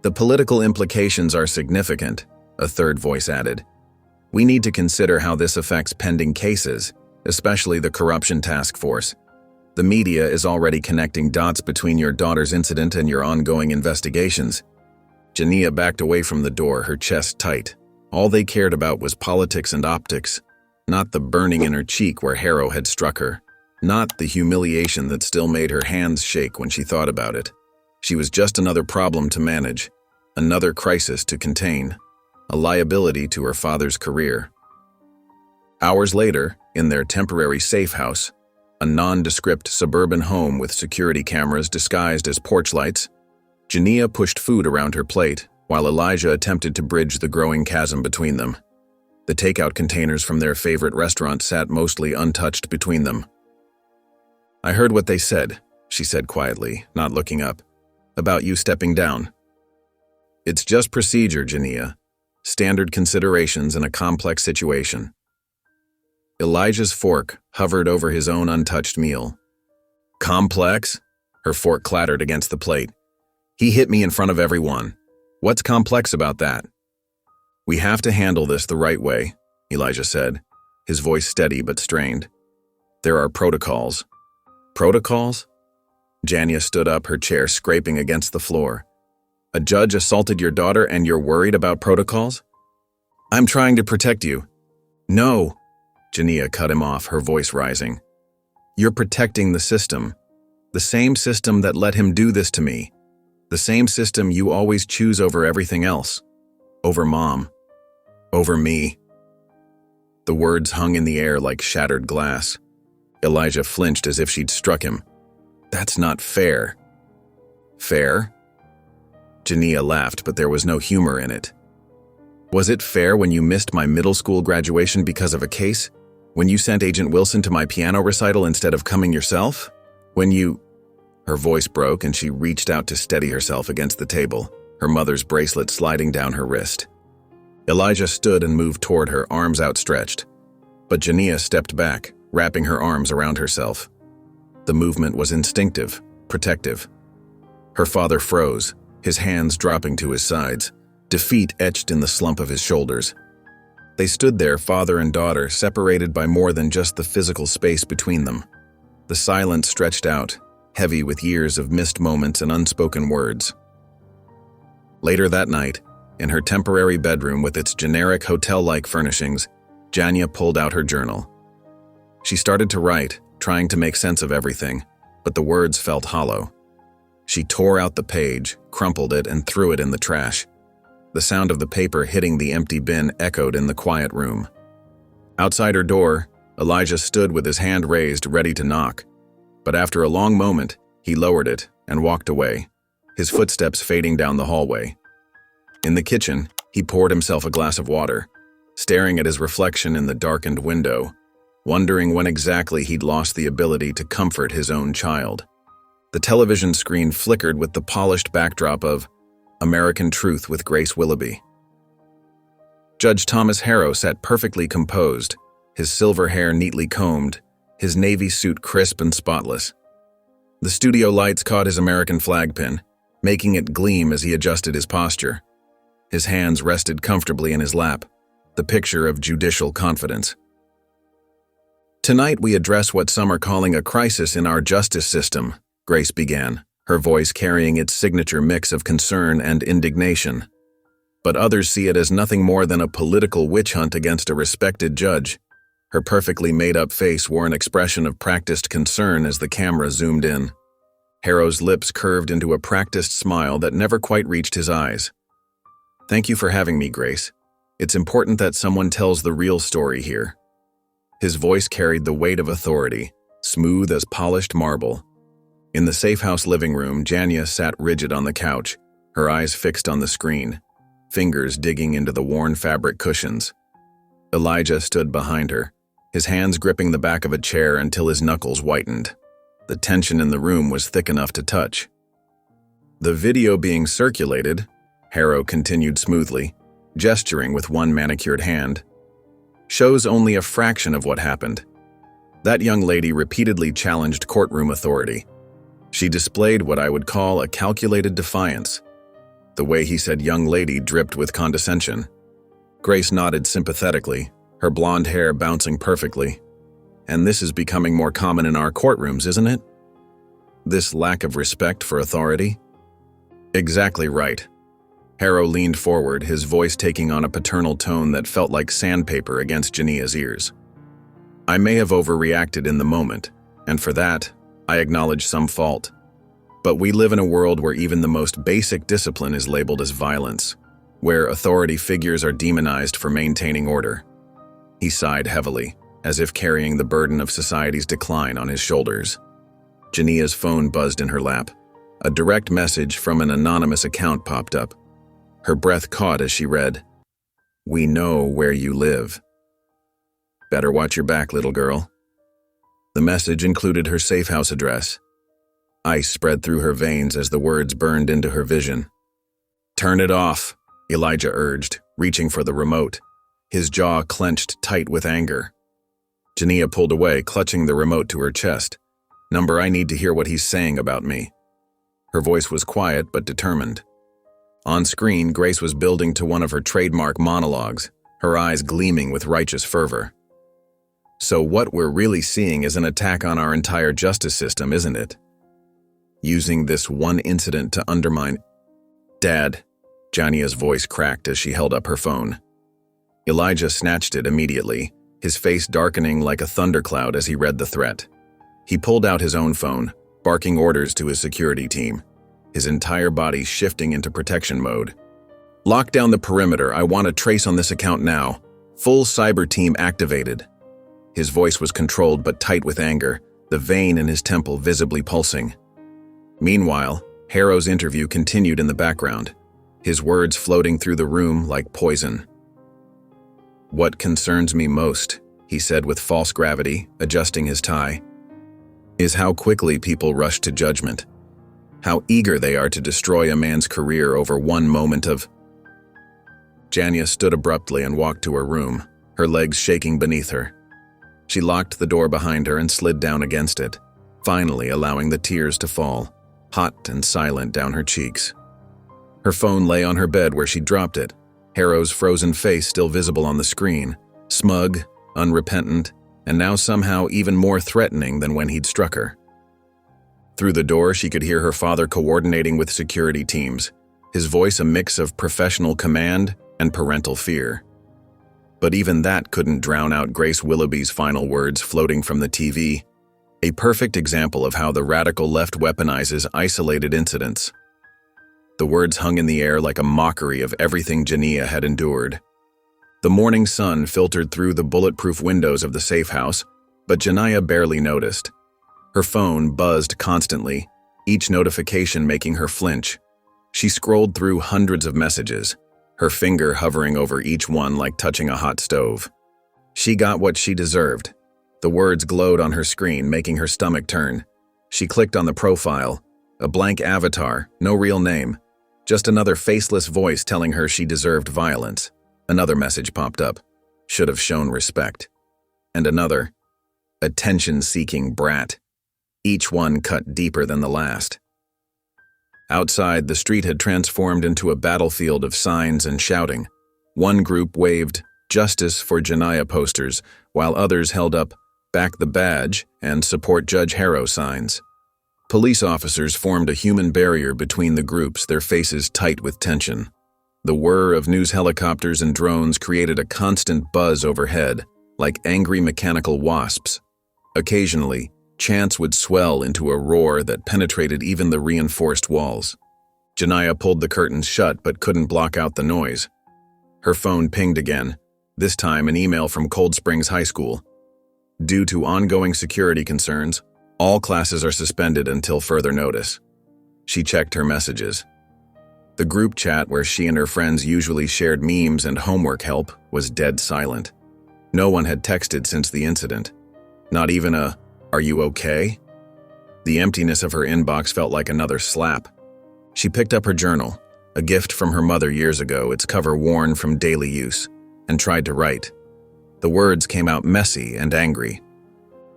"The political implications are significant," a third voice added. "We need to consider how this affects pending cases, especially the corruption task force. The media is already connecting dots between your daughter's incident and your ongoing investigations." Jania backed away from the door, her chest tight. All they cared about was politics and optics, not the burning in her cheek where Harrow had struck her, not the humiliation that still made her hands shake when she thought about it. She was just another problem to manage, another crisis to contain, a liability to her father's career. Hours later, in their temporary safe house, a nondescript suburban home with security cameras disguised as porch lights, Jania pushed food around her plate, while Elijah attempted to bridge the growing chasm between them. The takeout containers from their favorite restaurant sat mostly untouched between them. "I heard what they said," she said quietly, not looking up, "about you stepping down." "It's just procedure, Jania. Standard considerations in a complex situation." Elijah's fork hovered over his own untouched meal. "Complex?" Her fork clattered against the plate. "He hit me in front of everyone. What's complex about that?" "We have to handle this the right way," Elijah said, his voice steady but strained. "There are protocols." "Protocols?" Jania stood up, her chair scraping against the floor. "A judge assaulted your daughter and you're worried about protocols?" "I'm trying to protect you." "No," Jania cut him off, her voice rising. "You're protecting the system. The same system that let him do this to me. The same system you always choose over everything else. Over Mom. Over me." The words hung in the air like shattered glass. Elijah flinched as if she'd struck him. "That's not fair." "Fair?" Jania laughed, but there was no humor in it. "Was it fair when you missed my middle school graduation because of a case? When you sent Agent Wilson to my piano recital instead of coming yourself? When you—" Her voice broke and she reached out to steady herself against the table, her mother's bracelet sliding down her wrist. Elijah stood and moved toward her, arms outstretched. But Jania stepped back, wrapping her arms around herself. The movement was instinctive, protective. Her father froze, his hands dropping to his sides, defeat etched in the slump of his shoulders. They stood there, father and daughter, separated by more than just the physical space between them. The silence stretched out, heavy with years of missed moments and unspoken words. Later that night, in her temporary bedroom with its generic hotel-like furnishings, Jania pulled out her journal. She started to write, trying to make sense of everything, but the words felt hollow. She tore out the page, crumpled it, and threw it in the trash. The sound of the paper hitting the empty bin echoed in the quiet room. Outside her door, Elijah stood with his hand raised, ready to knock. But after a long moment, he lowered it and walked away, his footsteps fading down the hallway. In the kitchen, he poured himself a glass of water, staring at his reflection in the darkened window, wondering when exactly he'd lost the ability to comfort his own child. The television screen flickered with the polished backdrop of American Truth with Grace Willoughby. Judge Thomas Harrow sat perfectly composed, his silver hair neatly combed, his navy suit crisp and spotless. The studio lights caught his American flag pin, making it gleam as he adjusted his posture. His hands rested comfortably in his lap, the picture of judicial confidence. Tonight we address what some are calling a crisis in our justice system, Grace began, her voice carrying its signature mix of concern and indignation. But others see it as nothing more than a political witch hunt against a respected judge. Her perfectly made-up face wore an expression of practiced concern as the camera zoomed in. Harrow's lips curved into a practiced smile that never quite reached his eyes. "Thank you for having me, Grace. It's important that someone tells the real story here." His voice carried the weight of authority, smooth as polished marble. In the safe house living room, Jania sat rigid on the couch, her eyes fixed on the screen, fingers digging into the worn fabric cushions. Elijah stood behind her, his hands gripping the back of a chair until his knuckles whitened. The tension in the room was thick enough to touch. "The video being circulated," Harrow continued smoothly, gesturing with one manicured hand, "shows only a fraction of what happened. That young lady repeatedly challenged courtroom authority. She displayed what I would call a calculated defiance. The way he said young lady dripped with condescension." Grace nodded sympathetically, her blonde hair bouncing perfectly. "And this is becoming more common in our courtrooms, isn't it? This lack of respect for authority?" "Exactly right." Harrow leaned forward, his voice taking on a paternal tone that felt like sandpaper against Jania's ears. "I may have overreacted in the moment, and for that, I acknowledge some fault. But we live in a world where even the most basic discipline is labeled as violence, where authority figures are demonized for maintaining order." He sighed heavily, as if carrying the burden of society's decline on his shoulders. Jania's phone buzzed in her lap. A direct message from an anonymous account popped up. Her breath caught as she read, "We know where you live. Better watch your back, little girl." The message included her safe house address. Ice spread through her veins as the words burned into her vision. "Turn it off," Elijah urged, reaching for the remote, his jaw clenched tight with anger. Jania pulled away, clutching the remote to her chest. "Number, I need to hear what he's saying about me." Her voice was quiet but determined. On screen, Grace was building to one of her trademark monologues, her eyes gleaming with righteous fervor. "So what we're really seeing is an attack on our entire justice system, isn't it? Using this one incident to undermine—" "Dad," Jania's voice cracked as she held up her phone. Elijah snatched it immediately, his face darkening like a thundercloud as he read the threat. He pulled out his own phone, barking orders to his security team, his entire body shifting into protection mode. "Lock down the perimeter. I want a trace on this account now. Full cyber team activated." His voice was controlled but tight with anger, the vein in his temple visibly pulsing. Meanwhile, Harrow's interview continued in the background, his words floating through the room like poison. "What concerns me most," he said with false gravity, adjusting his tie, "is how quickly people rush to judgment. How eager they are to destroy a man's career over one moment of—" Jania stood abruptly and walked to her room, her legs shaking beneath her. She locked the door behind her and slid down against it, finally allowing the tears to fall, hot and silent down her cheeks. Her phone lay on her bed where she dropped it, Harrow's frozen face still visible on the screen, smug, unrepentant, and now somehow even more threatening than when he'd struck her. Through the door, she could hear her father coordinating with security teams, his voice a mix of professional command and parental fear. But even that couldn't drown out Grace Willoughby's final words floating from the TV, a perfect example of how the radical left weaponizes isolated incidents. The words hung in the air like a mockery of everything Jania had endured. The morning sun filtered through the bulletproof windows of the safe house, but Jania barely noticed. Her phone buzzed constantly, each notification making her flinch. She scrolled through hundreds of messages, her finger hovering over each one like touching a hot stove. She got what she deserved. The words glowed on her screen, making her stomach turn. She clicked on the profile, a blank avatar, no real name, just another faceless voice telling her she deserved violence. Another message popped up, should have shown respect. And another, attention-seeking brat. Each one cut deeper than the last. Outside, the street had transformed into a battlefield of signs and shouting. One group waved "Justice for Jania" posters, while others held up back the badge, and support Judge Harrow signs. Police officers formed a human barrier between the groups, their faces tight with tension. The whir of news helicopters and drones created a constant buzz overhead, like angry mechanical wasps. Occasionally, chants would swell into a roar that penetrated even the reinforced walls. Jania pulled the curtains shut but couldn't block out the noise. Her phone pinged again, this time an email from Cold Springs High School. Due to ongoing security concerns, all classes are suspended until further notice. She checked her messages. The group chat where she and her friends usually shared memes and homework help was dead silent. No one had texted since the incident. Not even a, "Are you okay?" The emptiness of her inbox felt like another slap. She picked up her journal, a gift from her mother years ago, its cover worn from daily use, and tried to write. The words came out messy and angry.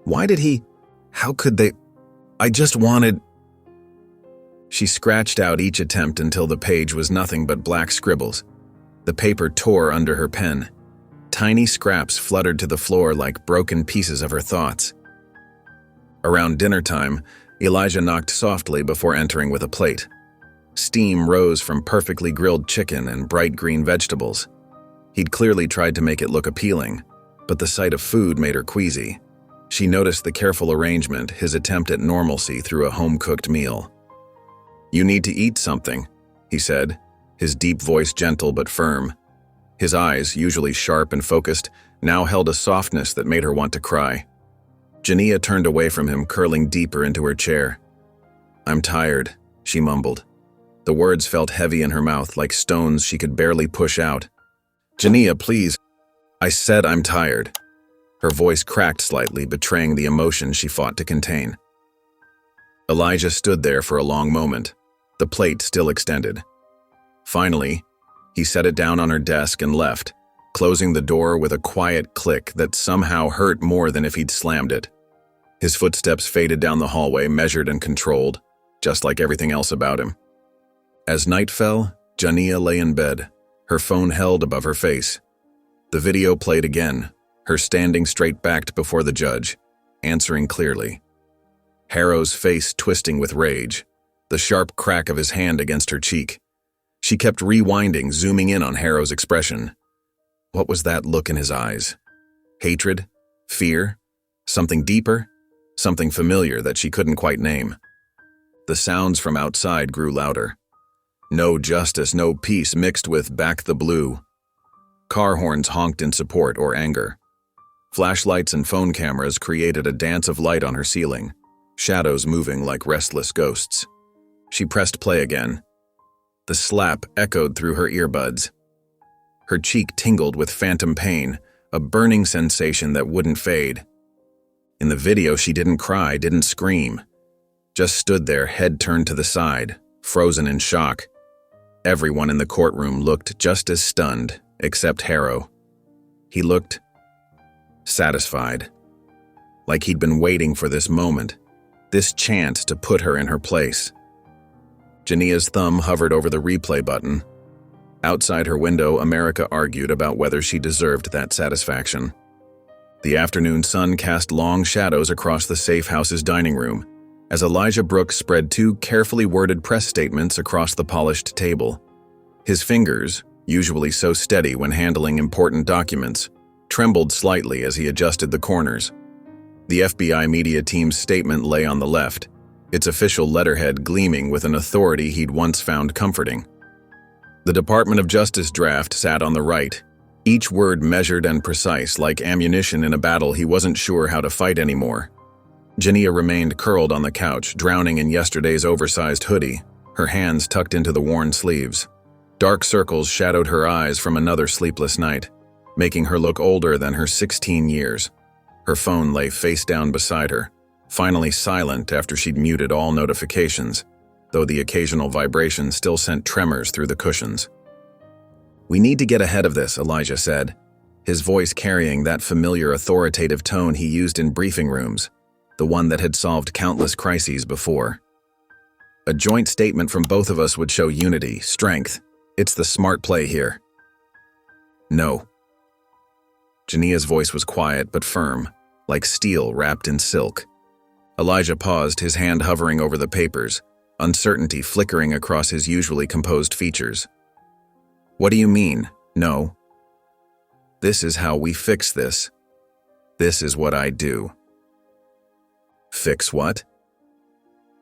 "Why did he? How could they? I just wanted..." She scratched out each attempt until the page was nothing but black scribbles. The paper tore under her pen. Tiny scraps fluttered to the floor like broken pieces of her thoughts. Around dinner time, Elijah knocked softly before entering with a plate. Steam rose from perfectly grilled chicken and bright green vegetables. He'd clearly tried to make it look appealing, but the sight of food made her queasy. She noticed the careful arrangement, his attempt at normalcy through a home-cooked meal. "You need to eat something," he said, his deep voice gentle but firm. His eyes, usually sharp and focused, now held a softness that made her want to cry. Jania turned away from him, curling deeper into her chair. "I'm tired," she mumbled. The words felt heavy in her mouth, like stones she could barely push out. "Jania, please. I said I'm tired." Her voice cracked slightly, betraying the emotion she fought to contain. Elijah stood there for a long moment, the plate still extended. Finally, he set it down on her desk and left, closing the door with a quiet click that somehow hurt more than if he'd slammed it. His footsteps faded down the hallway, measured and controlled, just like everything else about him. As night fell, Jania lay in bed, her phone held above her face. The video played again, her standing straight-backed before the judge, answering clearly. Harrow's face twisting with rage, the sharp crack of his hand against her cheek. She kept rewinding, zooming in on Harrow's expression. What was that look in his eyes? Hatred? Fear? Something deeper? Something familiar that she couldn't quite name. The sounds from outside grew louder. No justice, no peace mixed with "back the blue." Car horns honked in support or anger. Flashlights and phone cameras created a dance of light on her ceiling, shadows moving like restless ghosts. She pressed play again. The slap echoed through her earbuds. Her cheek tingled with phantom pain, a burning sensation that wouldn't fade. In the video, she didn't cry, didn't scream, just stood there, head turned to the side, frozen in shock. Everyone in the courtroom looked just as stunned, except Harrow. He looked satisfied, like he'd been waiting for this moment, this chance to put her in her place. Jania's thumb hovered over the replay button. Outside her window, America argued about whether she deserved that satisfaction. The afternoon sun cast long shadows across the safe house's dining room, as Elijah Brooks spread two carefully worded press statements across the polished table. His fingers, usually so steady when handling important documents, trembled slightly as he adjusted the corners. The FBI media team's statement lay on the left, its official letterhead gleaming with an authority he'd once found comforting. The Department of Justice draft sat on the right, each word measured and precise, like ammunition in a battle he wasn't sure how to fight anymore. Jania remained curled on the couch, drowning in yesterday's oversized hoodie, her hands tucked into the worn sleeves. Dark circles shadowed her eyes from another sleepless night, making her look older than her 16 years. Her phone lay face down beside her, finally silent after she'd muted all notifications, though the occasional vibration still sent tremors through the cushions. "We need to get ahead of this," Elijah said, his voice carrying that familiar authoritative tone he used in briefing rooms, the one that had solved countless crises before. "A joint statement from both of us would show unity, strength. It's the smart play here." "No." Jania's voice was quiet but firm, like steel wrapped in silk. Elijah paused, his hand hovering over the papers, uncertainty flickering across his usually composed features. "What do you mean, no?" "This is how we fix this. This is what I do." "Fix what?"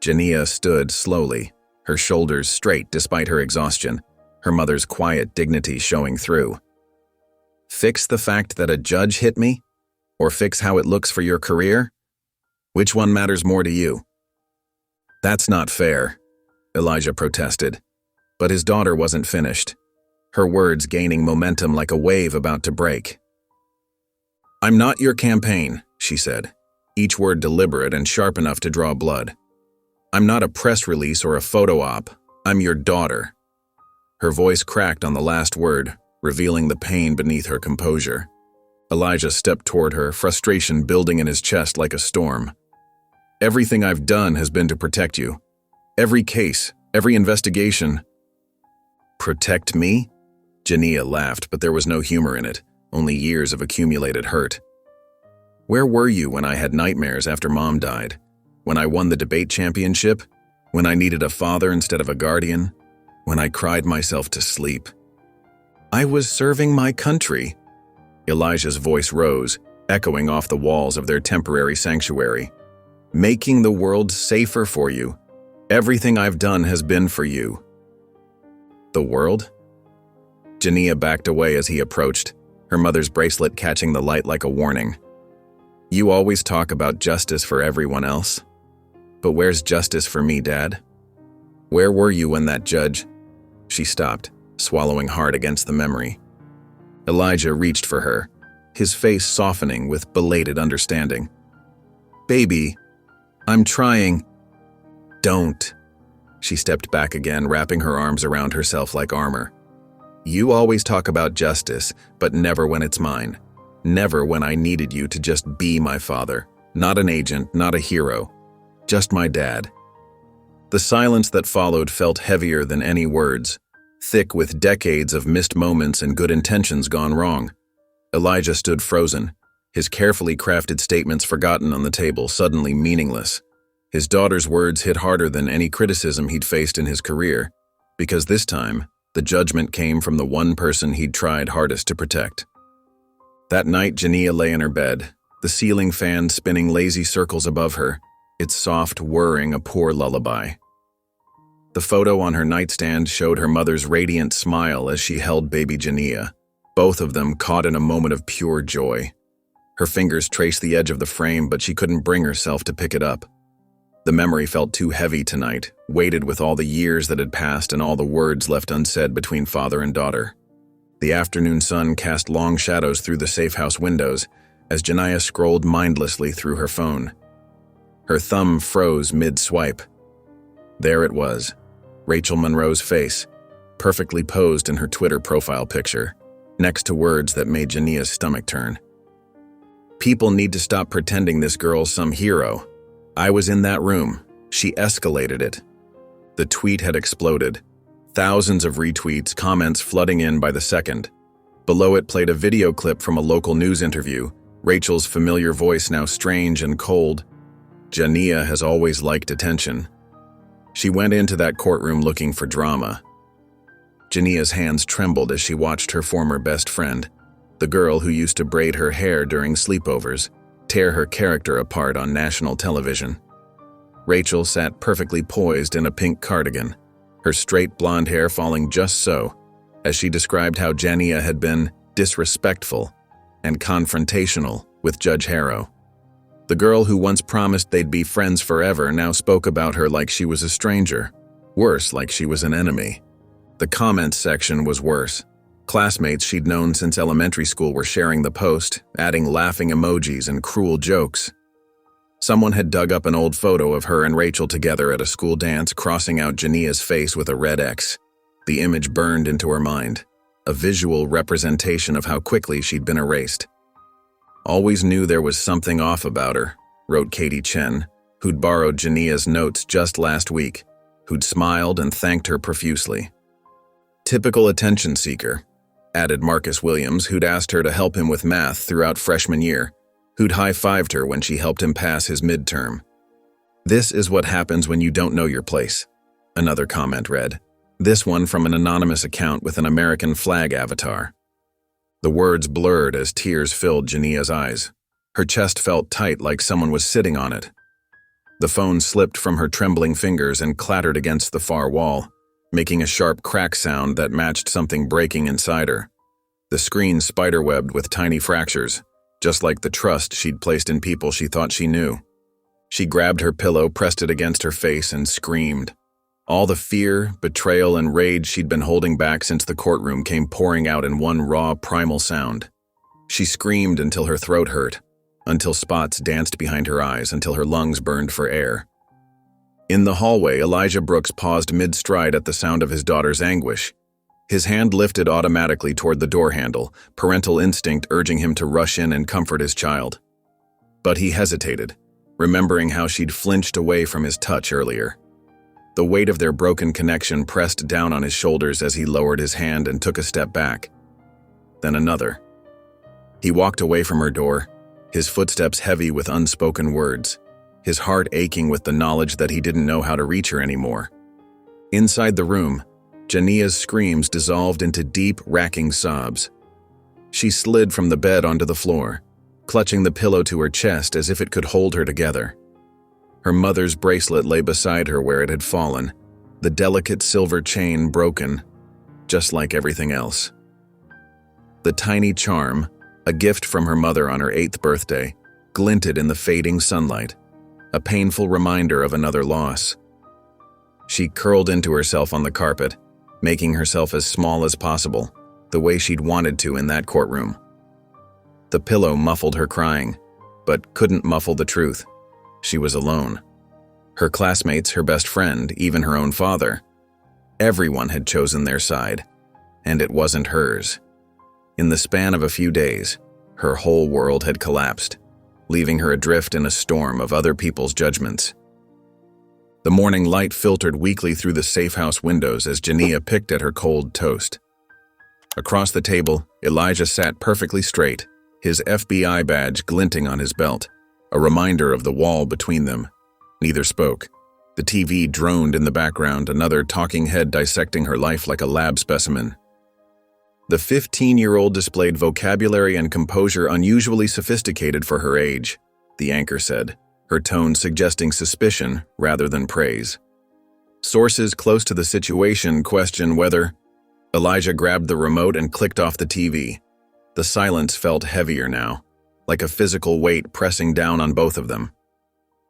Jania stood slowly, her shoulders straight despite her exhaustion, her mother's quiet dignity showing through. "Fix the fact that a judge hit me? Or fix how it looks for your career? Which one matters more to you?" "That's not fair," Elijah protested. But his daughter wasn't finished, her words gaining momentum like a wave about to break. "I'm not your campaign," she said, each word deliberate and sharp enough to draw blood. "I'm not a press release or a photo op. I'm your daughter." Her voice cracked on the last word, revealing the pain beneath her composure. Elijah stepped toward her, frustration building in his chest like a storm. "Everything I've done has been to protect you. Every case, every investigation." "Protect me?" Jania laughed, but there was no humor in it, only years of accumulated hurt. "Where were you when I had nightmares after Mom died? When I won the debate championship? When I needed a father instead of a guardian? When I cried myself to sleep?" "I was serving my country." Elijah's voice rose, echoing off the walls of their temporary sanctuary. "Making the world safer for you. Everything I've done has been for you." "The world?" Jania backed away as he approached, her mother's bracelet catching the light like a warning. "You always talk about justice for everyone else. But where's justice for me, Dad? Where were you when that judge—" She stopped, swallowing hard against the memory. Elijah reached for her, his face softening with belated understanding. "Baby, I'm trying." "Don't." She stepped back again, wrapping her arms around herself like armor. "You always talk about justice, but never when it's mine. Never when I needed you to just be my father. Not an agent, not a hero. Just my dad." The silence that followed felt heavier than any words, thick with decades of missed moments and good intentions gone wrong. Elijah stood frozen, his carefully crafted statements forgotten on the table, suddenly meaningless. His daughter's words hit harder than any criticism he'd faced in his career, because this time, the judgment came from the one person he'd tried hardest to protect. That night, Jania lay in her bed, the ceiling fan spinning lazy circles above her, its soft whirring a poor lullaby. The photo on her nightstand showed her mother's radiant smile as she held baby Jania, both of them caught in a moment of pure joy. Her fingers traced the edge of the frame, but she couldn't bring herself to pick it up. The memory felt too heavy tonight, weighted with all the years that had passed and all the words left unsaid between father and daughter. The afternoon sun cast long shadows through the safe house windows as Jania scrolled mindlessly through her phone. Her thumb froze mid-swipe. There it was, Rachel Monroe's face, perfectly posed in her Twitter profile picture, next to words that made Jania's stomach turn. "People need to stop pretending this girl's some hero. I was in that room. She escalated it." The tweet had exploded. Thousands of retweets, comments flooding in by the second. Below it played a video clip from a local news interview, Rachel's familiar voice now strange and cold. "Jania has always liked attention." She went into that courtroom looking for drama. Jania's hands trembled as she watched her former best friend, the girl who used to braid her hair during sleepovers, tear her character apart on national television. Rachel sat perfectly poised in a pink cardigan, her straight blonde hair falling just so, as she described how Jania had been disrespectful and confrontational with Judge Harrow. The girl who once promised they'd be friends forever now spoke about her like she was a stranger, worse, like she was an enemy. The comments section was worse. Classmates she'd known since elementary school were sharing the post, adding laughing emojis and cruel jokes. Someone had dug up an old photo of her and Rachel together at a school dance, crossing out Jania's face with a red X. The image burned into her mind, a visual representation of how quickly she'd been erased. "Always knew there was something off about her," wrote Katie Chen, who'd borrowed Jania's notes just last week, who'd smiled and thanked her profusely. "Typical attention seeker," added Marcus Williams, who'd asked her to help him with math throughout freshman year, who'd high-fived her when she helped him pass his midterm. "This is what happens when you don't know your place," another comment read, this one from an anonymous account with an American flag avatar. The words blurred as tears filled Jania's eyes. Her chest felt tight like someone was sitting on it. The phone slipped from her trembling fingers and clattered against the far wall, making a sharp crack sound that matched something breaking inside her. The screen spiderwebbed with tiny fractures, just like the trust she'd placed in people she thought she knew. She grabbed her pillow, pressed it against her face, and screamed. All the fear, betrayal, and rage she'd been holding back since the courtroom came pouring out in one raw, primal sound. She screamed until her throat hurt, until spots danced behind her eyes, until her lungs burned for air. In the hallway, Elijah Brooks paused mid-stride at the sound of his daughter's anguish. His hand lifted automatically toward the door handle, parental instinct urging him to rush in and comfort his child. But he hesitated, remembering how she'd flinched away from his touch earlier. The weight of their broken connection pressed down on his shoulders as he lowered his hand and took a step back. Then another. He walked away from her door, his footsteps heavy with unspoken words, his heart aching with the knowledge that he didn't know how to reach her anymore. Inside the room, Jania's screams dissolved into deep, racking sobs. She slid from the bed onto the floor, clutching the pillow to her chest as if it could hold her together. Her mother's bracelet lay beside her where it had fallen, the delicate silver chain broken, just like everything else. The tiny charm, a gift from her mother on her 8th birthday, glinted in the fading sunlight, a painful reminder of another loss. She curled into herself on the carpet, making herself as small as possible, the way she'd wanted to in that courtroom. The pillow muffled her crying, but couldn't muffle the truth. She was alone. Her classmates, her best friend, even her own father. Everyone had chosen their side, and it wasn't hers. In the span of a few days, her whole world had collapsed, leaving her adrift in a storm of other people's judgments. The morning light filtered weakly through the safe house windows as Jania picked at her cold toast. Across the table, Elijah sat perfectly straight, his FBI badge glinting on his belt, a reminder of the wall between them. Neither spoke. The TV droned in the background, another talking head dissecting her life like a lab specimen. The 15-year-old displayed vocabulary and composure unusually sophisticated for her age, the anchor said, her tone suggesting suspicion rather than praise. Sources close to the situation question whether. Elijah grabbed the remote and clicked off the TV. The silence felt heavier now, like a physical weight pressing down on both of them.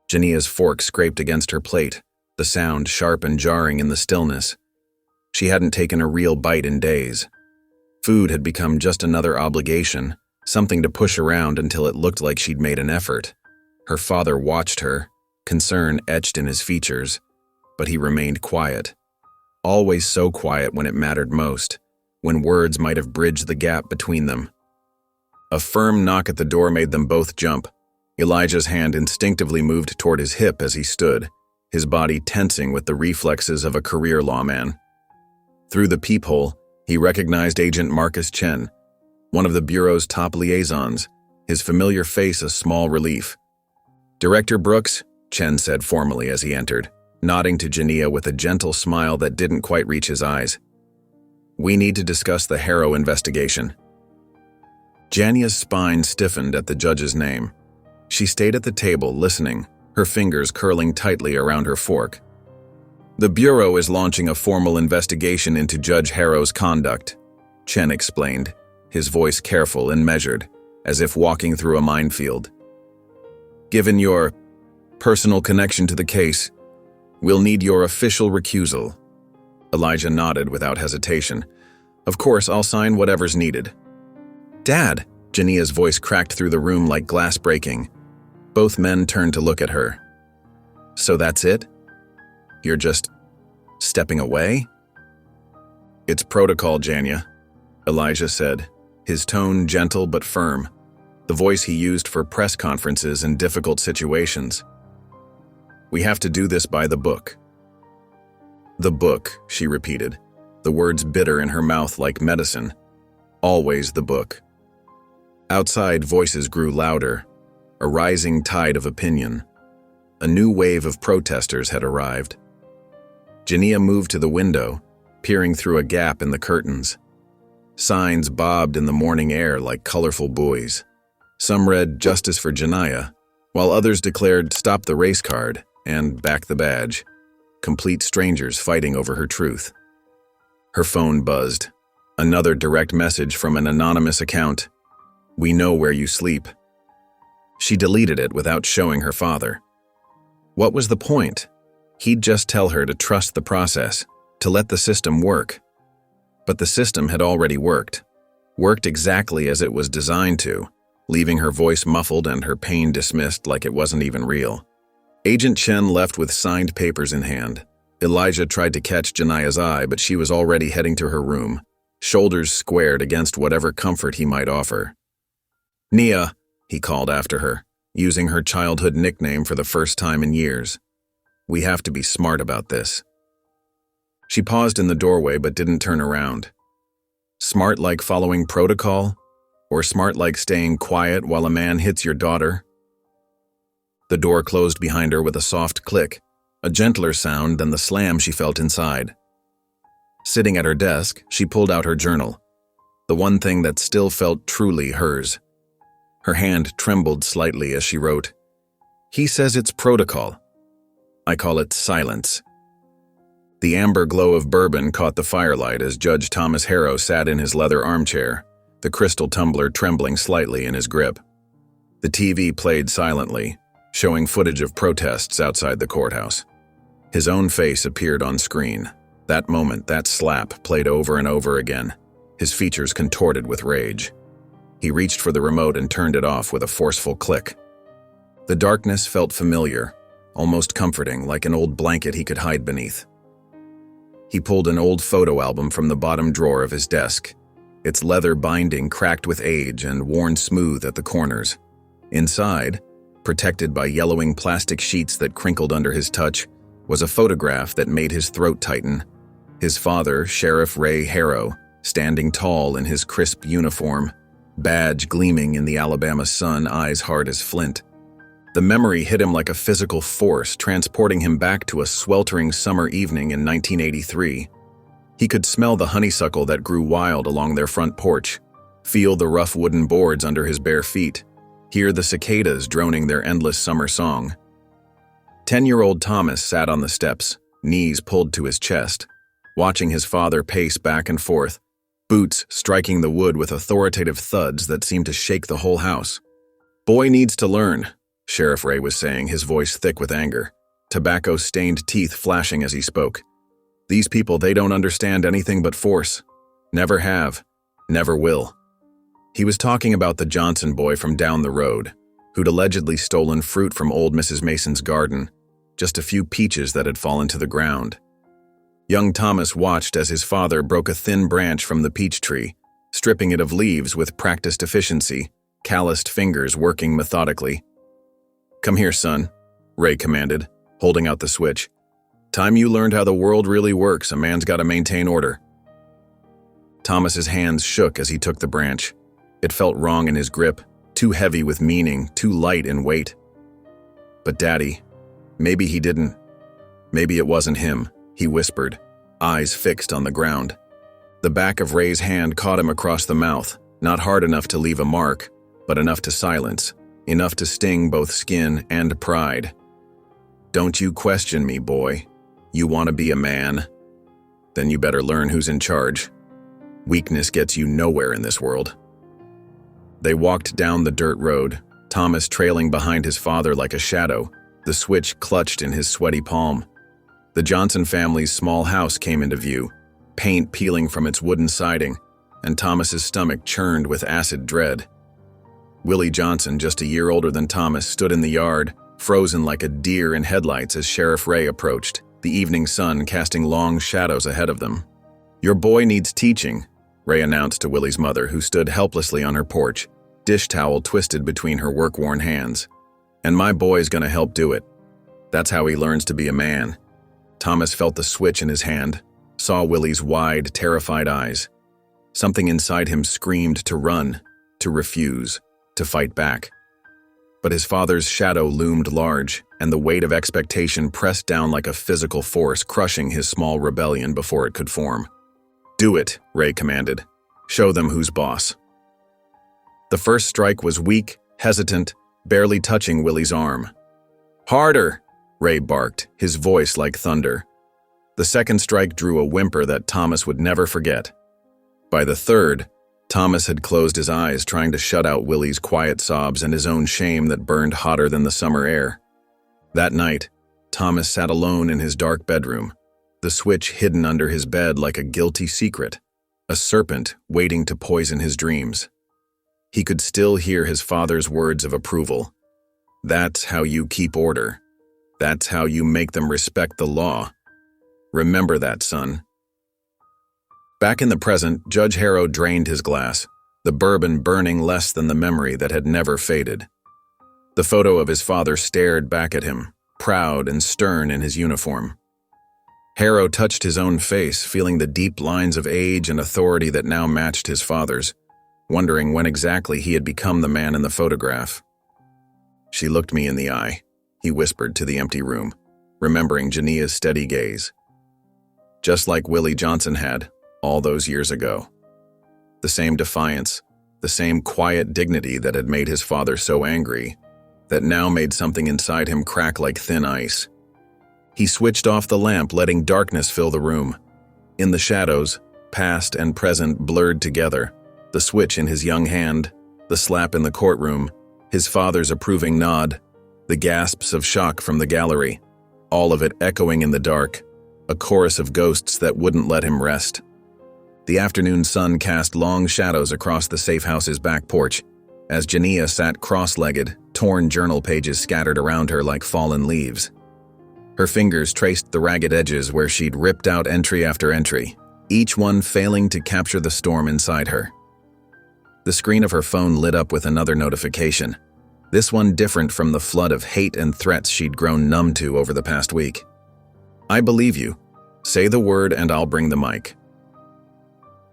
Jania's fork scraped against her plate, the sound sharp and jarring in the stillness. She hadn't taken a real bite in days. Food had become just another obligation, something to push around until it looked like she'd made an effort. Her father watched her, concern etched in his features, but he remained quiet. Always so quiet when it mattered most, when words might have bridged the gap between them. A firm knock at the door made them both jump. Elijah's hand instinctively moved toward his hip as he stood, his body tensing with the reflexes of a career lawman. Through the peephole, he recognized Agent Marcus Chen, one of the Bureau's top liaisons, his familiar face a small relief. "Director Brooks," Chen said formally as he entered, nodding to Jania with a gentle smile that didn't quite reach his eyes. "We need to discuss the Harrow investigation." Jania's spine stiffened at the judge's name. She stayed at the table listening, her fingers curling tightly around her fork. "The Bureau is launching a formal investigation into Judge Harrow's conduct," Chen explained, his voice careful and measured, as if walking through a minefield. "Given your personal connection to the case, we'll need your official recusal." Elijah nodded without hesitation. "Of course, I'll sign whatever's needed." "Dad!" Jania's voice cracked through the room like glass breaking. Both men turned to look at her. "So that's it? You're just stepping away?" "It's protocol, Jania," Elijah said, his tone gentle but firm, the voice he used for press conferences in difficult situations. "We have to do this by the book." "The book," she repeated, the words bitter in her mouth like medicine. "Always the book." Outside, voices grew louder. a rising tide of opinion. A new wave of protesters had arrived. Jania moved to the window, peering through a gap in the curtains. Signs bobbed in the morning air like colorful buoys. Some read "Justice for Jania," while others declared "Stop the race card" and "Back the badge." Complete strangers fighting over her truth. Her phone buzzed. Another direct message from an anonymous account. "We know where you sleep." She deleted it without showing her father. What was the point? He'd just tell her to trust the process, to let the system work. But the system had already worked exactly as it was designed to, leaving her voice muffled and her pain dismissed like it wasn't even real. Agent Chen left with signed papers in hand. Elijah tried to catch Jania's eye, but she was already heading to her room, shoulders squared against whatever comfort he might offer. "Nia," he called after her, using her childhood nickname for the first time in years. "We have to be smart about this." She paused in the doorway but didn't turn around. Smart like following protocol? Or smart like staying quiet while a man hits your daughter? The door closed behind her with a soft click, a gentler sound than the slam she felt inside. Sitting at her desk, she pulled out her journal, the one thing that still felt truly hers. Her hand trembled slightly as she wrote, "He says it's protocol. I call it silence." The amber glow of bourbon caught the firelight as Judge Thomas Harrow sat in his leather armchair, the crystal tumbler trembling slightly in his grip. The TV played silently, showing footage of protests outside the courthouse. His own face appeared on screen. That moment, that slap, played over and over again, his features contorted with rage. He reached for the remote and turned it off with a forceful click. The darkness felt familiar, almost comforting, like an old blanket he could hide beneath. He pulled an old photo album from the bottom drawer of his desk, its leather binding cracked with age and worn smooth at the corners. Inside, protected by yellowing plastic sheets that crinkled under his touch, was a photograph that made his throat tighten. His father, Sheriff Ray Harrow, standing tall in his crisp uniform, badge gleaming in the Alabama sun, eyes hard as flint. The memory hit him like a physical force, transporting him back to a sweltering summer evening in 1983. He could smell the honeysuckle that grew wild along their front porch, feel the rough wooden boards under his bare feet, hear the cicadas droning their endless summer song. 10-year-old Thomas sat on the steps, knees pulled to his chest, watching his father pace back and forth, boots striking the wood with authoritative thuds that seemed to shake the whole house. "Boy needs to learn," Sheriff Ray was saying, his voice thick with anger, tobacco-stained teeth flashing as he spoke. "These people, they don't understand anything but force. Never have. Never will." He was talking about the Johnson boy from down the road, who'd allegedly stolen fruit from old Mrs. Mason's garden, just a few peaches that had fallen to the ground. Young Thomas watched as his father broke a thin branch from the peach tree, stripping it of leaves with practiced efficiency, calloused fingers working methodically. "Come here, son," Ray commanded, holding out the switch. "Time you learned how the world really works, a man's got to maintain order." Thomas's hands shook as he took the branch. It felt wrong in his grip, too heavy with meaning, too light in weight. "But Daddy, maybe he didn't. Maybe it wasn't him," he whispered, eyes fixed on the ground. The back of Ray's hand caught him across the mouth, not hard enough to leave a mark, but enough to silence, enough to sting both skin and pride. "Don't you question me, boy. You want to be a man? Then you better learn who's in charge. Weakness gets you nowhere in this world." They walked down the dirt road, Thomas trailing behind his father like a shadow, the switch clutched in his sweaty palm. The Johnson family's small house came into view, paint peeling from its wooden siding, and Thomas's stomach churned with acid dread. Willie Johnson, just a year older than Thomas, stood in the yard, frozen like a deer in headlights as Sheriff Ray approached, the evening sun casting long shadows ahead of them. "Your boy needs teaching," Ray announced to Willie's mother, who stood helplessly on her porch, dish towel twisted between her work-worn hands. "And my boy's gonna help do it. That's how he learns to be a man." Thomas felt the switch in his hand, saw Willie's wide, terrified eyes. Something inside him screamed to run, to refuse, to fight back. But his father's shadow loomed large, and the weight of expectation pressed down like a physical force, crushing his small rebellion before it could form. "Do it," Ray commanded. "Show them who's boss." The first strike was weak, hesitant, barely touching Willie's arm. "Harder!" Ray barked, his voice like thunder. The second strike drew a whimper that Thomas would never forget. By the third, Thomas had closed his eyes, trying to shut out Willie's quiet sobs and his own shame that burned hotter than the summer air. That night, Thomas sat alone in his dark bedroom, the switch hidden under his bed like a guilty secret, a serpent waiting to poison his dreams. He could still hear his father's words of approval. "That's how you keep order. That's how you make them respect the law. Remember that, son." Back in the present, Judge Harrow drained his glass, the bourbon burning less than the memory that had never faded. The photo of his father stared back at him, proud and stern in his uniform. Harrow touched his own face, feeling the deep lines of age and authority that now matched his father's, wondering when exactly he had become the man in the photograph. "She looked me in the eye," he whispered to the empty room, remembering Jania's steady gaze. Just like Willie Johnson had, all those years ago. The same defiance, the same quiet dignity that had made his father so angry, that now made something inside him crack like thin ice. He switched off the lamp, letting darkness fill the room. In the shadows, past and present blurred together, the switch in his young hand, the slap in the courtroom, his father's approving nod, the gasps of shock from the gallery, all of it echoing in the dark, a chorus of ghosts that wouldn't let him rest. The afternoon sun cast long shadows across the safe house's back porch, as Jania sat cross-legged, torn journal pages scattered around her like fallen leaves. Her fingers traced the ragged edges where she'd ripped out entry after entry, each one failing to capture the storm inside her. The screen of her phone lit up with another notification, this one different from the flood of hate and threats she'd grown numb to over the past week. "I believe you. Say the word and I'll bring the mic."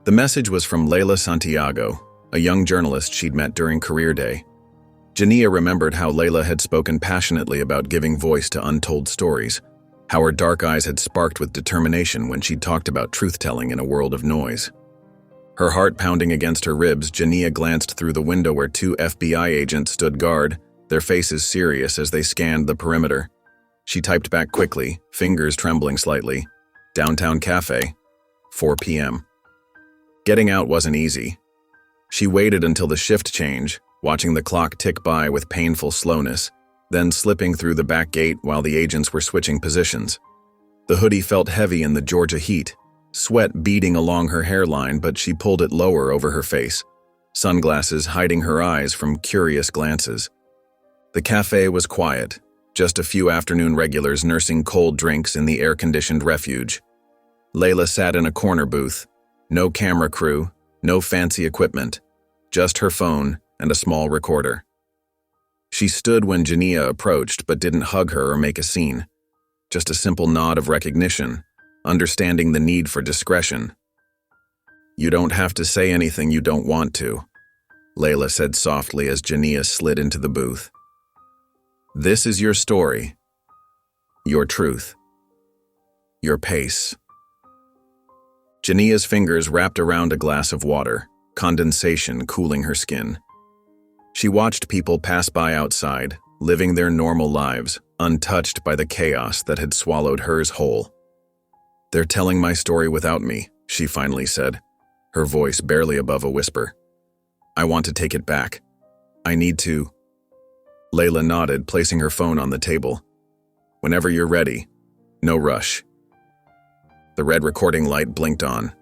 The message was from Layla Santiago, a young journalist she'd met during career day. Jania remembered how Layla had spoken passionately about giving voice to untold stories, how her dark eyes had sparked with determination when she'd talked about truth-telling in a world of noise. Her heart pounding against her ribs, Jania glanced through the window where two FBI agents stood guard, their faces serious as they scanned the perimeter. She typed back quickly, fingers trembling slightly. "Downtown cafe, 4 p.m. Getting out wasn't easy. She waited until the shift change, watching the clock tick by with painful slowness, then slipping through the back gate while the agents were switching positions. The hoodie felt heavy in the Georgia heat, sweat beading along her hairline, but she pulled it lower over her face, sunglasses hiding her eyes from curious glances. The cafe was quiet, just a few afternoon regulars nursing cold drinks in the air-conditioned refuge. Layla sat in a corner booth. No camera crew, no fancy equipment, just her phone and a small recorder. She stood when Jania approached but didn't hug her or make a scene. Just a simple nod of recognition, understanding the need for discretion. "You don't have to say anything you don't want to," Layla said softly as Jania slid into the booth. "This is your story, your truth, your pace." Jania's fingers wrapped around a glass of water, condensation cooling her skin. She watched people pass by outside, living their normal lives, untouched by the chaos that had swallowed hers whole. "They're telling my story without me," she finally said, her voice barely above a whisper. "I want to take it back. I need to." Layla nodded, placing her phone on the table. "Whenever you're ready. No rush." The red recording light blinked on.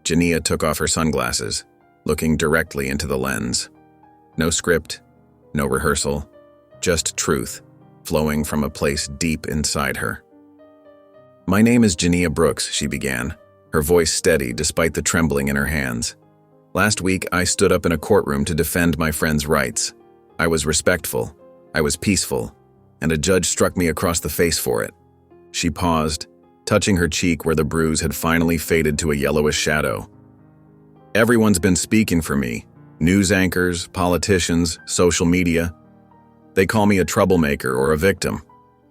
Jania took off her sunglasses, looking directly into the lens. No script, no rehearsal, just truth, flowing from a place deep inside her. "My name is Jania Brooks," she began, her voice steady despite the trembling in her hands. "Last week, I stood up in a courtroom to defend my friend's rights. I was respectful, I was peaceful, and a judge struck me across the face for it." She paused, touching her cheek where the bruise had finally faded to a yellowish shadow. "Everyone's been speaking for me. News anchors, politicians, social media. They call me a troublemaker or a victim,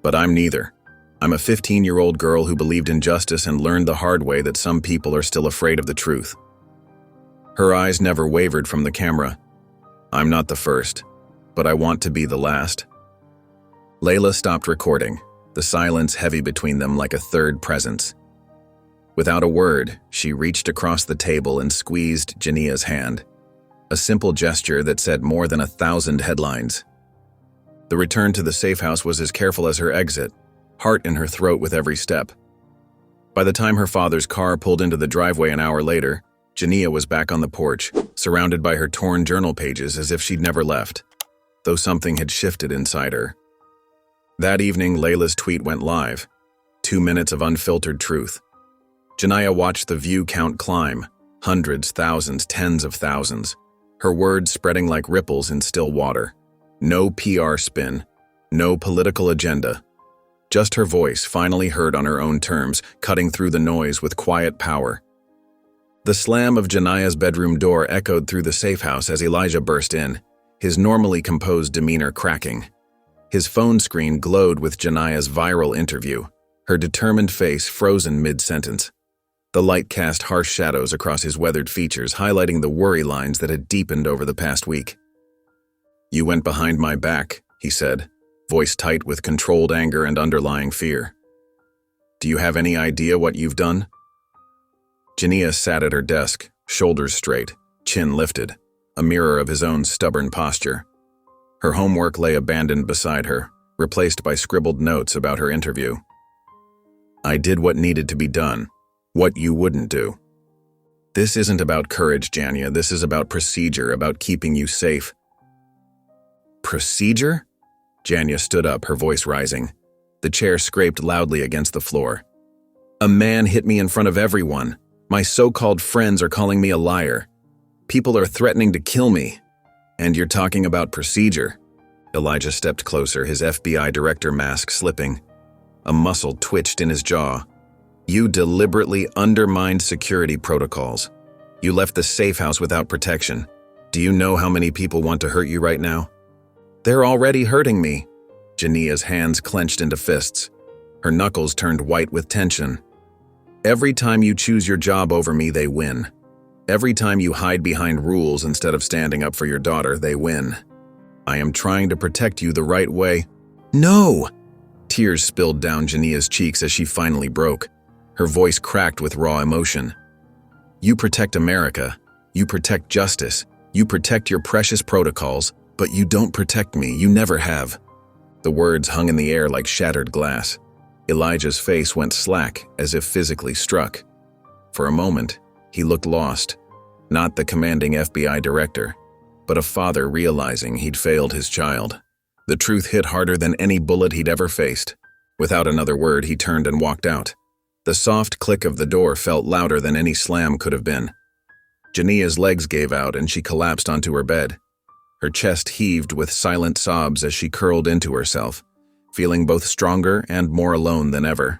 but I'm neither. I'm a 15-year-old girl who believed in justice and learned the hard way that some people are still afraid of the truth. Her eyes never wavered from the camera. I'm not the first, but I want to be the last. Layla stopped recording, the silence heavy between them like a third presence. Without a word, she reached across the table and squeezed Jania's hand, a simple gesture that said more than 1,000 headlines. The return to the safe house was as careful as her exit, heart in her throat with every step. By the time her father's car pulled into the driveway an hour later, Jania was back on the porch, surrounded by her torn journal pages as if she'd never left, though something had shifted inside her. That evening, Layla's tweet went live. 2 minutes of unfiltered truth. Jania watched the view count climb, hundreds, thousands, tens of thousands, her words spreading like ripples in still water. No PR spin, no political agenda. Just her voice, finally heard on her own terms, cutting through the noise with quiet power. The slam of Jania's bedroom door echoed through the safe house as Elijah burst in, his normally composed demeanor cracking. His phone screen glowed with Jania's viral interview, her determined face frozen mid-sentence. The light cast harsh shadows across his weathered features, highlighting the worry lines that had deepened over the past week. "You went behind my back," he said, voice tight with controlled anger and underlying fear. "Do you have any idea what you've done?" Jania sat at her desk, shoulders straight, chin lifted, a mirror of his own stubborn posture. Her homework lay abandoned beside her, replaced by scribbled notes about her interview. "I did what needed to be done, what you wouldn't do. This isn't about courage, Jania. This is about procedure, about keeping you safe." "Procedure?" Jania stood up, her voice rising. The chair scraped loudly against the floor. "A man hit me in front of everyone. My so-called friends are calling me a liar. People are threatening to kill me. And you're talking about procedure?" Elijah stepped closer, his FBI director mask slipping. A muscle twitched in his jaw. "You deliberately undermined security protocols. You left the safe house without protection. Do you know how many people want to hurt you right now?" "They're already hurting me." Jania's hands clenched into fists. Her knuckles turned white with tension. "Every time you choose your job over me, they win. Every time you hide behind rules instead of standing up for your daughter, they win. I am trying to protect you the right way." "No!" Tears spilled down Jania's cheeks as she finally broke. Her voice cracked with raw emotion. "You protect America. You protect justice. You protect your precious protocols. But you don't protect me, you never have." The words hung in the air like shattered glass. Elijah's face went slack, as if physically struck. For a moment, he looked lost. Not the commanding FBI director, but a father realizing he'd failed his child. The truth hit harder than any bullet he'd ever faced. Without another word, he turned and walked out. The soft click of the door felt louder than any slam could have been. Jania's legs gave out and she collapsed onto her bed. Her chest heaved with silent sobs as she curled into herself, feeling both stronger and more alone than ever.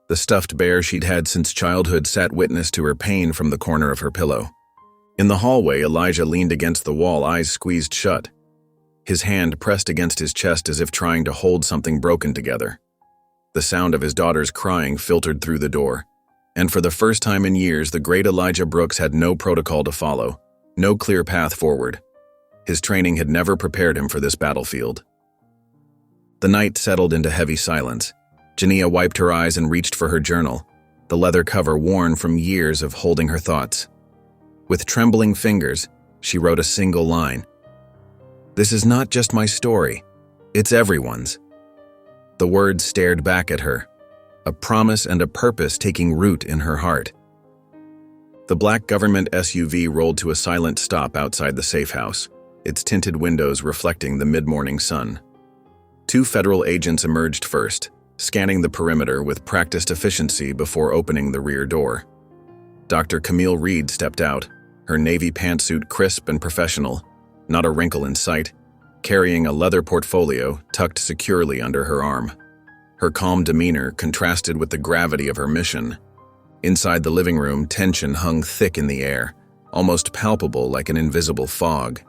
The stuffed bear she'd had since childhood sat witness to her pain from the corner of her pillow. In the hallway, Elijah leaned against the wall, eyes squeezed shut. His hand pressed against his chest as if trying to hold something broken together. The sound of his daughter's crying filtered through the door. And for the first time in years, the great Elijah Brooks had no protocol to follow, no clear path forward. His training had never prepared him for this battlefield. The night settled into heavy silence. Jania wiped her eyes and reached for her journal, the leather cover worn from years of holding her thoughts. With trembling fingers, she wrote a single line. "This is not just my story. It's everyone's." The words stared back at her, a promise and a purpose taking root in her heart. The black government SUV rolled to a silent stop outside the safe house, its tinted windows reflecting the mid-morning sun. 2 federal agents emerged first, scanning the perimeter with practiced efficiency before opening the rear door. Dr. Camille Reed stepped out, her navy pantsuit crisp and professional, not a wrinkle in sight, carrying a leather portfolio tucked securely under her arm. Her calm demeanor contrasted with the gravity of her mission. Inside the living room, tension hung thick in the air, almost palpable like an invisible fog.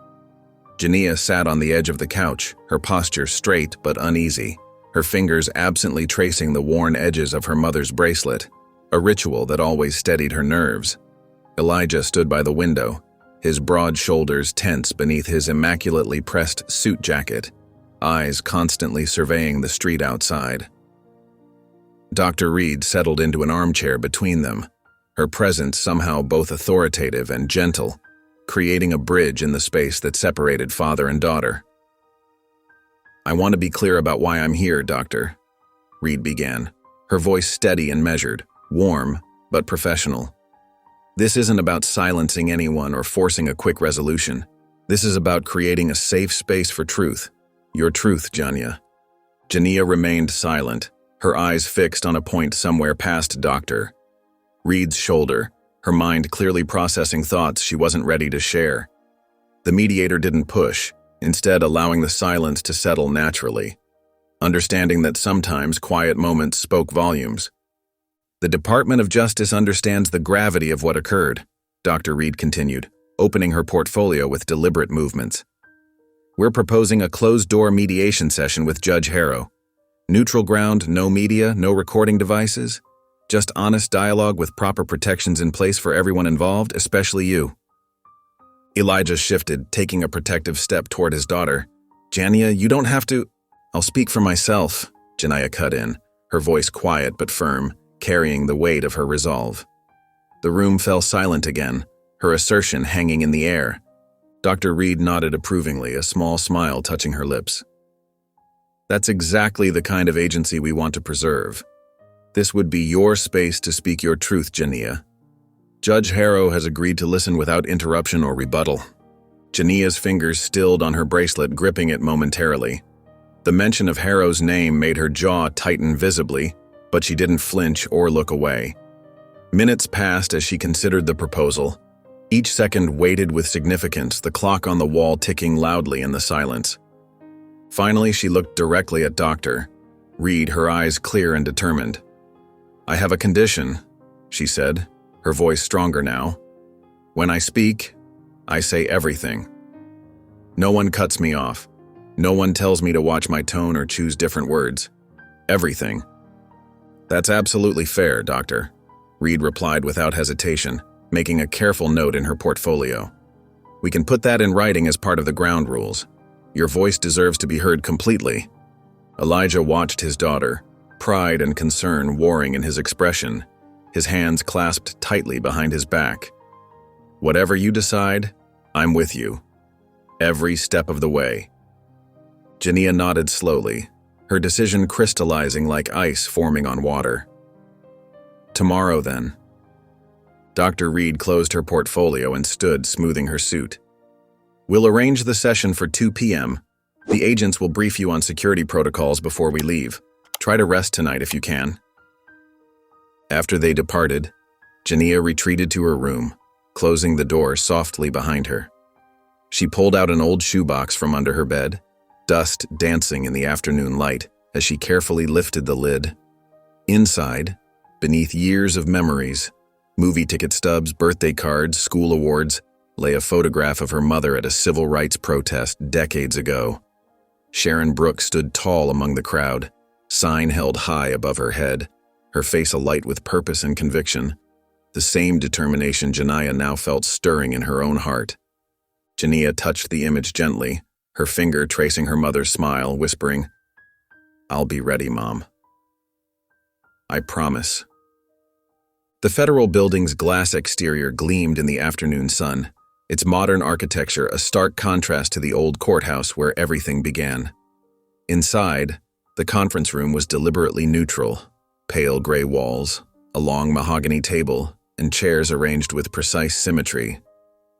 Jania sat on the edge of the couch, her posture straight but uneasy, her fingers absently tracing the worn edges of her mother's bracelet, a ritual that always steadied her nerves. Elijah stood by the window, his broad shoulders tense beneath his immaculately pressed suit jacket, eyes constantly surveying the street outside. Dr. Reed settled into an armchair between them, her presence somehow both authoritative and gentle, creating a bridge in the space that separated father and daughter. "I want to be clear about why I'm here, Doctor," Reed began, her voice steady and measured, warm but professional. "This isn't about silencing anyone or forcing a quick resolution. This is about creating a safe space for truth. Your truth, Jania." Jania remained silent, her eyes fixed on a point somewhere past Dr. Reed's shoulder, her mind clearly processing thoughts she wasn't ready to share. The mediator didn't push, instead allowing the silence to settle naturally, understanding that sometimes quiet moments spoke volumes. "The Department of Justice understands the gravity of what occurred," Dr. Reed continued, opening her portfolio with deliberate movements. "We're proposing a closed-door mediation session with Judge Harrow. Neutral ground, no media, no recording devices. Just honest dialogue with proper protections in place for everyone involved, especially you." Elijah shifted, taking a protective step toward his daughter. "Jania, you don't have to—" "I'll speak for myself," Jania cut in, her voice quiet but firm, carrying the weight of her resolve. The room fell silent again, her assertion hanging in the air. Dr. Reed nodded approvingly, a small smile touching her lips. "That's exactly the kind of agency we want to preserve. This would be your space to speak your truth, Jania. Judge Harrow has agreed to listen without interruption or rebuttal." Jania's fingers stilled on her bracelet, gripping it momentarily. The mention of Harrow's name made her jaw tighten visibly, but she didn't flinch or look away. Minutes passed as she considered the proposal. Each second weighted with significance, the clock on the wall ticking loudly in the silence. Finally, she looked directly at Dr. Reed, her eyes clear and determined. "I have a condition," she said, her voice stronger now. "When I speak, I say everything. No one cuts me off. No one tells me to watch my tone or choose different words. Everything." "That's absolutely fair, Doctor," Reed replied without hesitation, making a careful note in her portfolio. "We can put that in writing as part of the ground rules. Your voice deserves to be heard completely." Elijah watched his daughter, pride and concern warring in his expression, his hands clasped tightly behind his back. "Whatever you decide, I'm with you. Every step of the way." Jania nodded slowly, her decision crystallizing like ice forming on water. "Tomorrow, then." Dr. Reed closed her portfolio and stood, smoothing her suit. "We'll arrange the session for 2 p.m. The agents will brief you on security protocols before we leave. Try to rest tonight if you can." After they departed, Jania retreated to her room, closing the door softly behind her. She pulled out an old shoebox from under her bed, dust dancing in the afternoon light as she carefully lifted the lid. Inside, beneath years of memories, movie ticket stubs, birthday cards, school awards, lay a photograph of her mother at a civil rights protest decades ago. Sharon Brooks stood tall among the crowd, sign held high above her head, her face alight with purpose and conviction, the same determination Jania now felt stirring in her own heart. Jania touched the image gently, her finger tracing her mother's smile, whispering, "I'll be ready, Mom. I promise." The federal building's glass exterior gleamed in the afternoon sun, its modern architecture a stark contrast to the old courthouse where everything began. Inside, the conference room was deliberately neutral, pale gray walls, a long mahogany table, and chairs arranged with precise symmetry.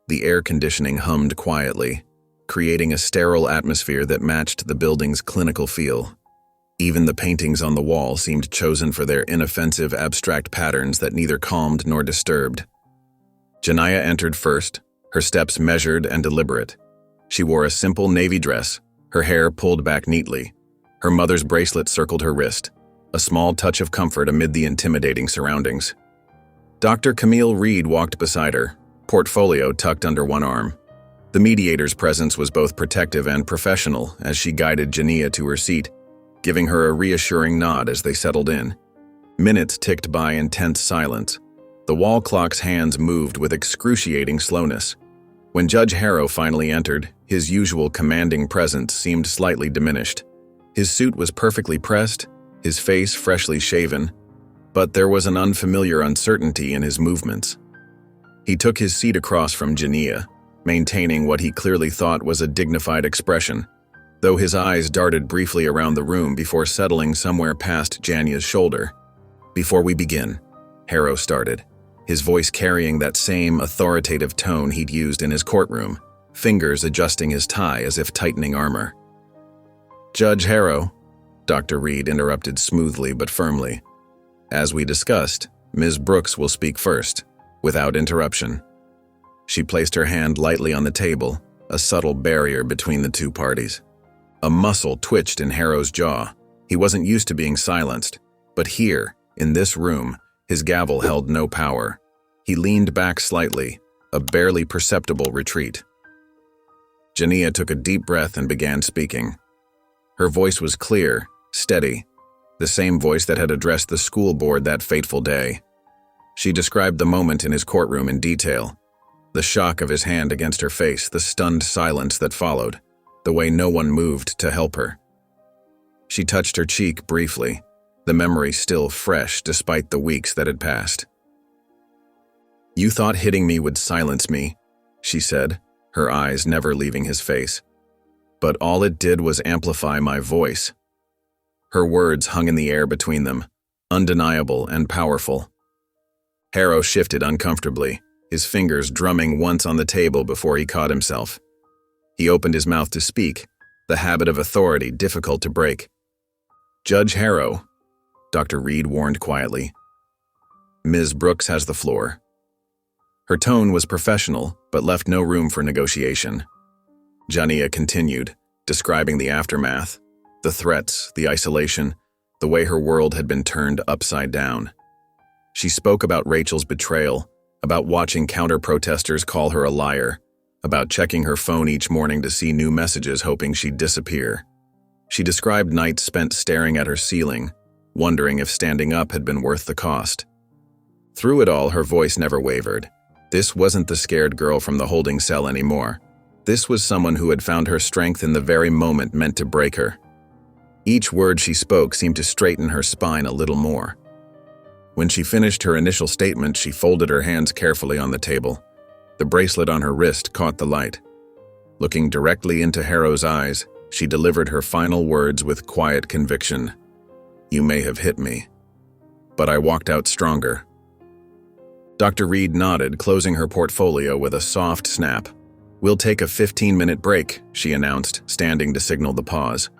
The air conditioning hummed quietly, creating a sterile atmosphere that matched the building's clinical feel. Even the paintings on the wall seemed chosen for their inoffensive abstract patterns that neither calmed nor disturbed. Jania entered first, her steps measured and deliberate. She wore a simple navy dress, her hair pulled back neatly. Her mother's bracelet circled her wrist, a small touch of comfort amid the intimidating surroundings. Dr. Camille Reed walked beside her, portfolio tucked under one arm. The mediator's presence was both protective and professional as she guided Jania to her seat, giving her a reassuring nod as they settled in. Minutes ticked by in tense silence. The wall clock's hands moved with excruciating slowness. When Judge Harrow finally entered, his usual commanding presence seemed slightly diminished. His suit was perfectly pressed, his face freshly shaven, but there was an unfamiliar uncertainty in his movements. He took his seat across from Jania, maintaining what he clearly thought was a dignified expression, though his eyes darted briefly around the room before settling somewhere past Jania's shoulder. "Before we begin," Harrow started, his voice carrying that same authoritative tone he'd used in his courtroom, fingers adjusting his tie as if tightening armor. "Judge Harrow," Dr. Reed interrupted smoothly but firmly. "As we discussed, Ms. Brooks will speak first, without interruption." She placed her hand lightly on the table, a subtle barrier between the two parties. A muscle twitched in Harrow's jaw. He wasn't used to being silenced, but here, in this room, his gavel held no power. He leaned back slightly, a barely perceptible retreat. Jania took a deep breath and began speaking. Her voice was clear, steady, the same voice that had addressed the school board that fateful day. She described the moment in his courtroom in detail, the shock of his hand against her face, the stunned silence that followed, the way no one moved to help her. She touched her cheek briefly, the memory still fresh despite the weeks that had passed. "You thought hitting me would silence me," she said, her eyes never leaving his face. "But all it did was amplify my voice." Her words hung in the air between them, undeniable and powerful. Harrow shifted uncomfortably, his fingers drumming once on the table before he caught himself. He opened his mouth to speak, the habit of authority difficult to break. "Judge Harrow," Dr. Reed warned quietly. "Ms. Brooks has the floor." Her tone was professional, but left no room for negotiation. Jania continued, describing the aftermath, the threats, the isolation, the way her world had been turned upside down. She spoke about Rachel's betrayal, about watching counter-protesters call her a liar, about checking her phone each morning to see new messages hoping she'd disappear. She described nights spent staring at her ceiling, wondering if standing up had been worth the cost. Through it all, her voice never wavered. This wasn't the scared girl from the holding cell anymore. This was someone who had found her strength in the very moment meant to break her. Each word she spoke seemed to straighten her spine a little more. When she finished her initial statement, she folded her hands carefully on the table. The bracelet on her wrist caught the light. Looking directly into Harrow's eyes, she delivered her final words with quiet conviction. "You may have hit me, but I walked out stronger." Dr. Reed nodded, closing her portfolio with a soft snap. "We'll take a 15-minute break," she announced, standing to signal the pause.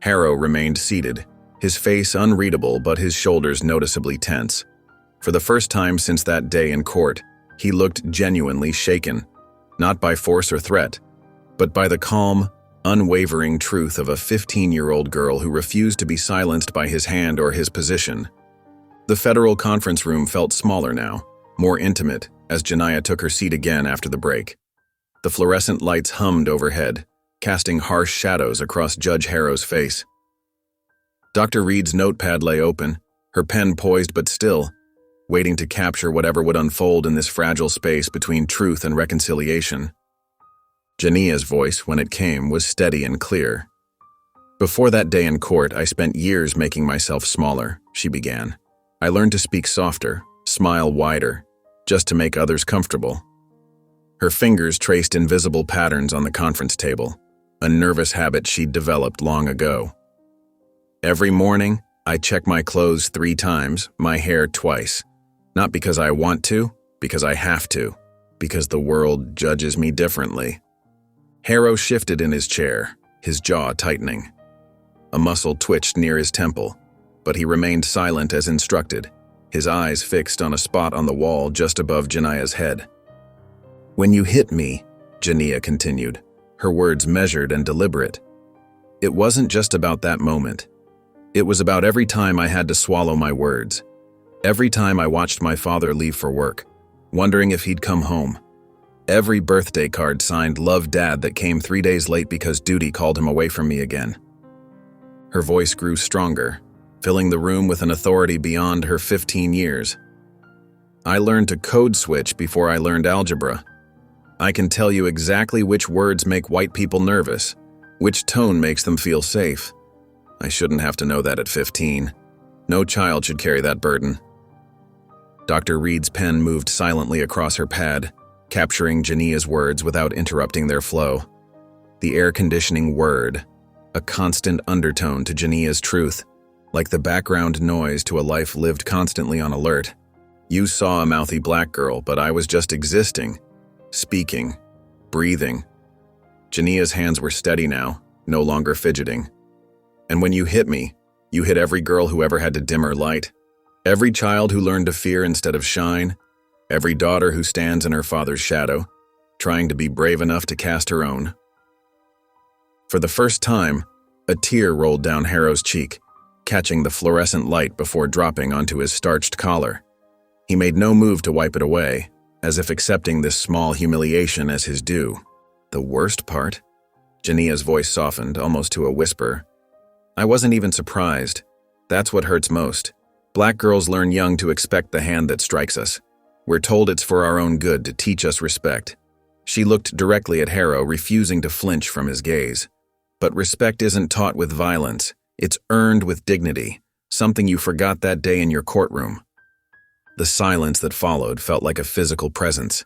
Harrow remained seated, his face unreadable but his shoulders noticeably tense. For the first time since that day in court, he looked genuinely shaken, not by force or threat, but by the calm, unwavering truth of a 15-year-old girl who refused to be silenced by his hand or his position. The federal conference room felt smaller now, more intimate, as Jania took her seat again after the break. The fluorescent lights hummed overhead, casting harsh shadows across Judge Harrow's face. Dr. Reed's notepad lay open, her pen poised but still, waiting to capture whatever would unfold in this fragile space between truth and reconciliation. Jania's voice, when it came, was steady and clear. "Before that day in court, I spent years making myself smaller," she began. "I learned to speak softer, smile wider, just to make others comfortable." Her fingers traced invisible patterns on the conference table, a nervous habit she'd developed long ago. "Every morning, I check my clothes 3 times, my hair twice. Not because I want to, because I have to, because the world judges me differently." Harrow shifted in his chair, his jaw tightening. A muscle twitched near his temple, but he remained silent as instructed, his eyes fixed on a spot on the wall just above Jania's head. "When you hit me," Jania continued, her words measured and deliberate, "it wasn't just about that moment. It was about every time I had to swallow my words. Every time I watched my father leave for work, wondering if he'd come home. Every birthday card signed "Love Dad" that came 3 days late because duty called him away from me again. Her voice grew stronger, filling the room with an authority beyond her 15 years. I learned to code switch before I learned algebra. I can tell you exactly which words make white people nervous, which tone makes them feel safe. I shouldn't have to know that at 15. No child should carry that burden. Dr. Reed's pen moved silently across her pad, capturing Jania's words without interrupting their flow. The air-conditioning whirred, a constant undertone to Jania's truth, like the background noise to a life lived constantly on alert. You saw a mouthy black girl, but I was just existing, speaking, breathing. Jania's hands were steady now, no longer fidgeting. And when you hit me, you hit every girl who ever had to dim her light, every child who learned to fear instead of shine, every daughter who stands in her father's shadow, trying to be brave enough to cast her own. For the first time, a tear rolled down Harrow's cheek, catching the fluorescent light before dropping onto his starched collar. He made no move to wipe it away, as if accepting this small humiliation as his due. The worst part? Jania's voice softened, almost to a whisper. I wasn't even surprised. That's what hurts most. Black girls learn young to expect the hand that strikes us. We're told it's for our own good to teach us respect. She looked directly at Harrow, refusing to flinch from his gaze. But respect isn't taught with violence. It's earned with dignity, something you forgot that day in your courtroom. The silence that followed felt like a physical presence,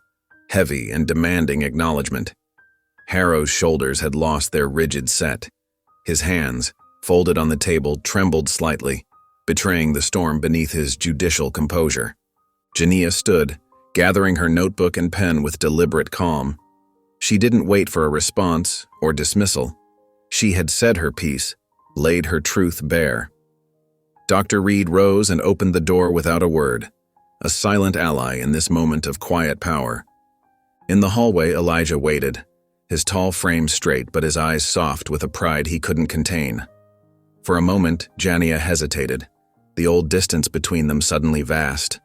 heavy and demanding acknowledgement. Harrow's shoulders had lost their rigid set. His hands, folded on the table, trembled slightly, betraying the storm beneath his judicial composure. Jania stood, gathering her notebook and pen with deliberate calm. She didn't wait for a response or dismissal. She had said her piece, laid her truth bare. Dr. Reed rose and opened the door without a word, a silent ally in this moment of quiet power. In the hallway, Elijah waited, his tall frame straight but his eyes soft with a pride he couldn't contain. For a moment, Jania hesitated, the old distance between them suddenly vast.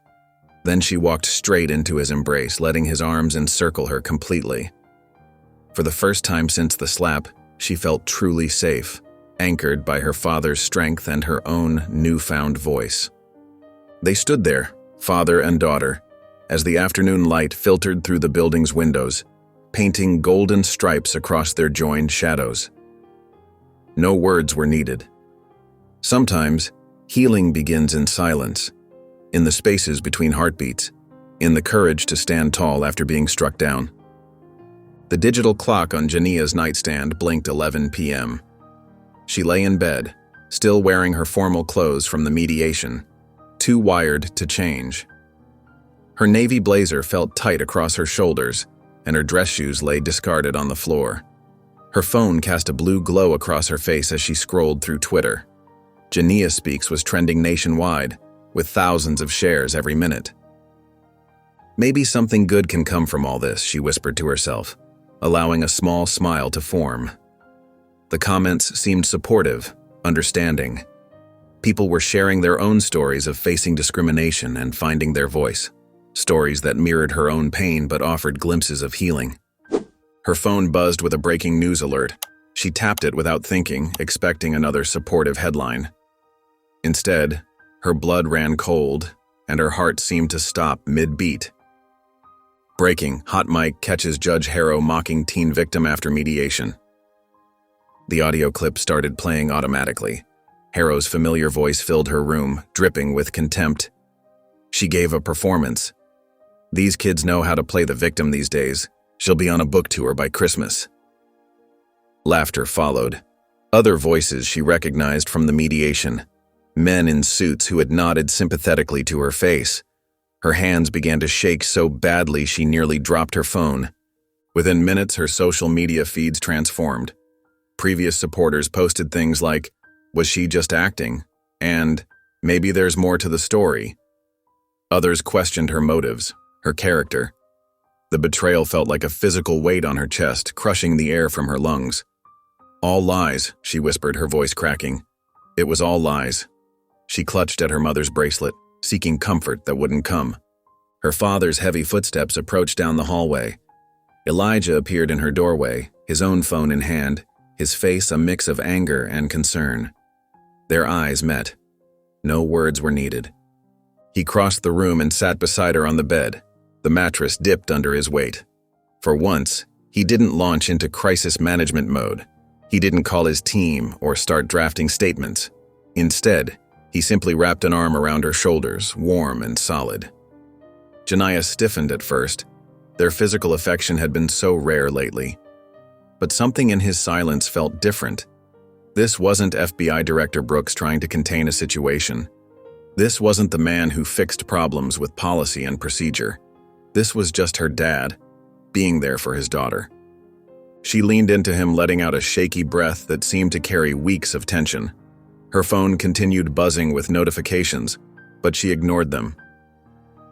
Then she walked straight into his embrace, letting his arms encircle her completely. For the first time since the slap, she felt truly safe, anchored by her father's strength and her own newfound voice. They stood there, father and daughter, as the afternoon light filtered through the building's windows, painting golden stripes across their joined shadows. No words were needed. Sometimes, healing begins in silence, in the spaces between heartbeats, in the courage to stand tall after being struck down. The digital clock on Jania's nightstand blinked 11 p.m. She lay in bed, still wearing her formal clothes from the mediation, too wired to change. Her navy blazer felt tight across her shoulders, and her dress shoes lay discarded on the floor. Her phone cast a blue glow across her face as she scrolled through Twitter. Jania Speaks was trending nationwide, with thousands of shares every minute. Maybe something good can come from all this, she whispered to herself, allowing a small smile to form. The comments seemed supportive, understanding. People were sharing their own stories of facing discrimination and finding their voice, stories that mirrored her own pain but offered glimpses of healing. Her phone buzzed with a breaking news alert. She tapped it without thinking, expecting another supportive headline. Instead, her blood ran cold, and her heart seemed to stop mid-beat. Breaking, hot mic catches Judge Harrow mocking teen victim after mediation. The audio clip started playing automatically. Harrow's familiar voice filled her room, dripping with contempt. She gave a performance. These kids know how to play the victim these days. She'll be on a book tour by Christmas. Laughter followed. Other voices she recognized from the mediation. Men in suits who had nodded sympathetically to her face. Her hands began to shake so badly she nearly dropped her phone. Within minutes, her social media feeds transformed. Previous supporters posted things like, "Was she just acting?" and "Maybe there's more to the story." Others questioned her motives, her character. The betrayal felt like a physical weight on her chest, crushing the air from her lungs. "All lies," she whispered, her voice cracking. It was all lies. She clutched at her mother's bracelet, seeking comfort that wouldn't come. Her father's heavy footsteps approached down the hallway. Elijah appeared in her doorway, his own phone in hand, his face a mix of anger and concern. Their eyes met. No words were needed. He crossed the room and sat beside her on the bed. The mattress dipped under his weight. For once, he didn't launch into crisis management mode. He didn't call his team or start drafting statements. Instead, he simply wrapped an arm around her shoulders, warm and solid. Jania stiffened at first. Their physical affection had been so rare lately. But something in his silence felt different. This wasn't FBI Director Brooks trying to contain a situation. This wasn't the man who fixed problems with policy and procedure. This was just her dad, being there for his daughter. She leaned into him, letting out a shaky breath that seemed to carry weeks of tension. Her phone continued buzzing with notifications, but she ignored them.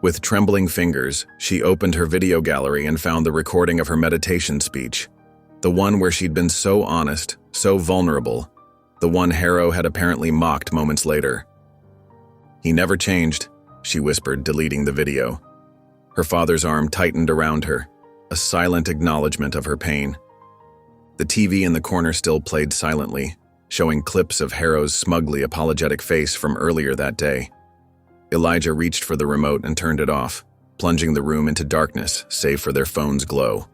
With trembling fingers, she opened her video gallery and found the recording of her meditation speech. The one where she'd been so honest, so vulnerable. The one Harrow had apparently mocked moments later. "He never changed," she whispered, deleting the video. Her father's arm tightened around her, a silent acknowledgement of her pain. The TV in the corner still played silently, showing clips of Harrow's smugly apologetic face from earlier that day. Elijah reached for the remote and turned it off, plunging the room into darkness, save for their phone's glow.